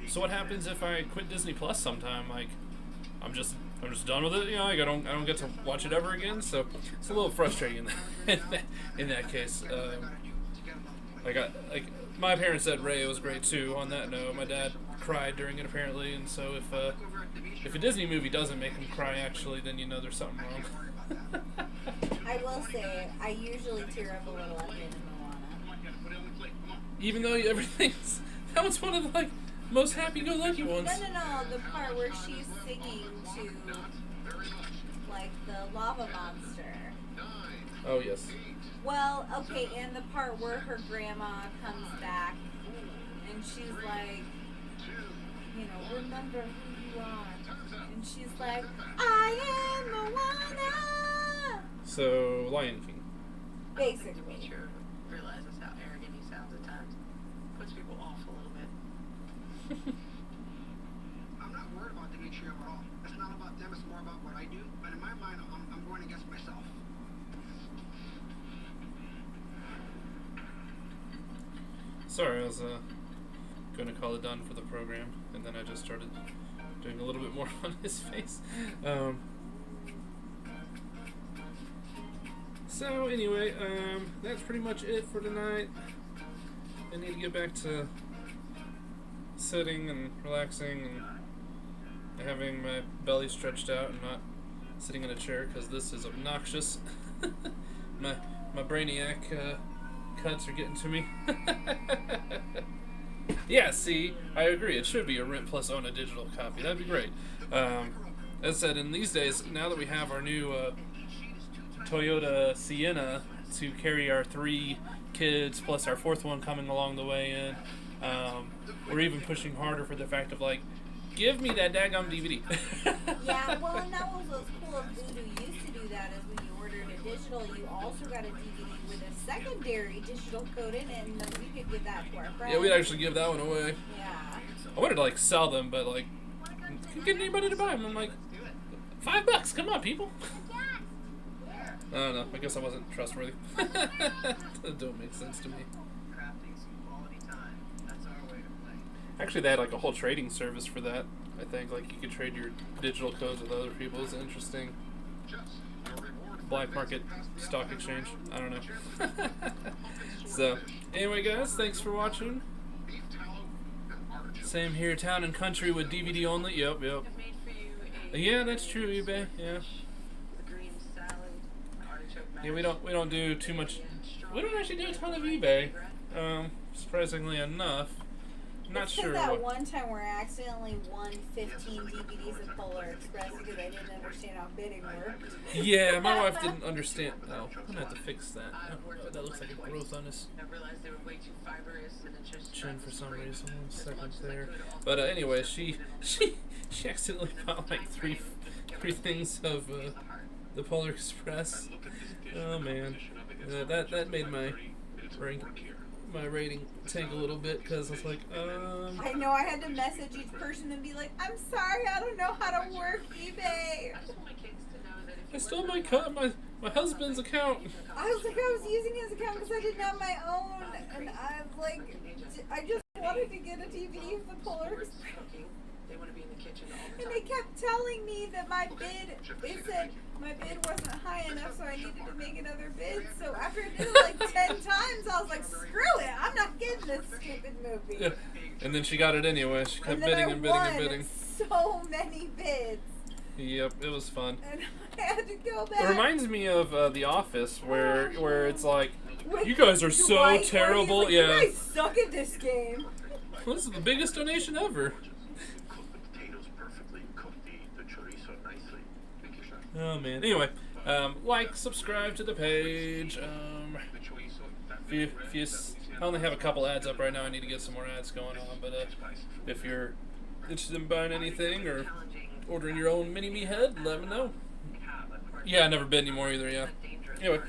so what happens if I quit Disney Plus sometime? Like, I'm just done with it, you know. Like, I don't get to watch it ever again. So it's a little frustrating in that case. My parents said Ray was great too. On that note, my dad cried during it apparently, and so if a Disney movie doesn't make him cry, actually, then you know there's something wrong. I will say, I usually tear up a little at the end of Moana. Even though everything's that was one of the like most happy-go-lucky ones. No, the part where she's singing to like the lava monster. Oh yes. Well, okay, and the part where her grandma comes back and she's like, you know, remember who you are. And she's like, I am Moana. So Lion King. Basically. Nature realizes how arrogant he sounds at times. Puts people off a little bit. I'm not worried about the trio at all. It's not about them, it's more about what I do. But in my mind, I'm going against myself. Sorry, I was going to call it done for the program, and then I just started doing a little bit more on his face. So anyway, that's pretty much it for tonight. I need to get back to sitting and relaxing and having my belly stretched out and not sitting in a chair because this is obnoxious. my brainiac cuts are getting to me. Yeah, see, I agree. It should be a rent plus own a digital copy. That'd be great. As I said, in these days, now that we have our new Toyota Sienna to carry our 3 kids plus our 4th one coming along the way in, we're even pushing harder for the fact of like, give me that daggum DVD. Yeah, well, and that was what's cool of Voodoo used to do that is when you ordered a digital, you also got a DVD with a secondary digital code in it, and then we could give that to our friends. Yeah, we'd actually give that one away. Yeah. I wanted to like sell them, but like, couldn't get anybody to buy them. I'm like, $5, come on, people. I don't know. I guess I wasn't trustworthy. That don't make sense to me. Crafting some quality time. That's our way to play. Actually, they had like a whole trading service for that. I think like you could trade your digital codes with other people. It's interesting. Black market stock exchange. I don't know. So anyway, guys, thanks for watching. Same here, Town and Country with DVD only. Yep. I've made for you a Yeah, that's true, eBay. Yeah. the green salad, artichoke Yeah, we mash, don't do too much. We don't actually do a ton of eBay. Surprisingly enough. I'm not It's sure. that what- one time where I accidentally won 15 DVDs of Polar Express because I didn't understand how bidding worked. Yeah, my wife didn't understand. Oh, I'm gonna have to fix that. Oh, that looks like a growth on his I realized they were way too fibrous and it just chin for some reason. 1 second there. But anyway, she accidentally bought like three things of the Polar Express. Oh man, that made my my rating tank a little bit because I was like, I know I had to message each person and be like, I'm sorry, I don't know how to work eBay. I just want my kids to know that if I stole my husband's account. I was like, I was using his account because I didn't have my own, and I'm like, I just wanted to get a TV with the Polaris. cooking, they want to be in the kitchen all the And time. they kept telling me that my bid, it said my bid wasn't high enough, so I needed to make another bid. So after I did it like 10 times, I was like, screw it, I'm not getting this stupid movie. Yeah. And then she got it anyway. She kept And then bidding I and bidding won and bidding. so many bids. Yep, it was fun. And I had to go back. It reminds me of The Office, where it's like, With you guys are so Dwight, where he's terrible. like, Yeah, You guys suck at this game. this is the biggest donation ever. Cook the potatoes perfectly. Cook the chorizo nicely. Thank you, chef. Oh man. Anyway, like, subscribe to the page. The chorizo, that If you I only have a couple ads up right now. I need to get some more ads going on. But if you're interested in buying anything or ordering your own mini me head, let me know. Yeah, I never bid anymore either. Yeah. Anyway.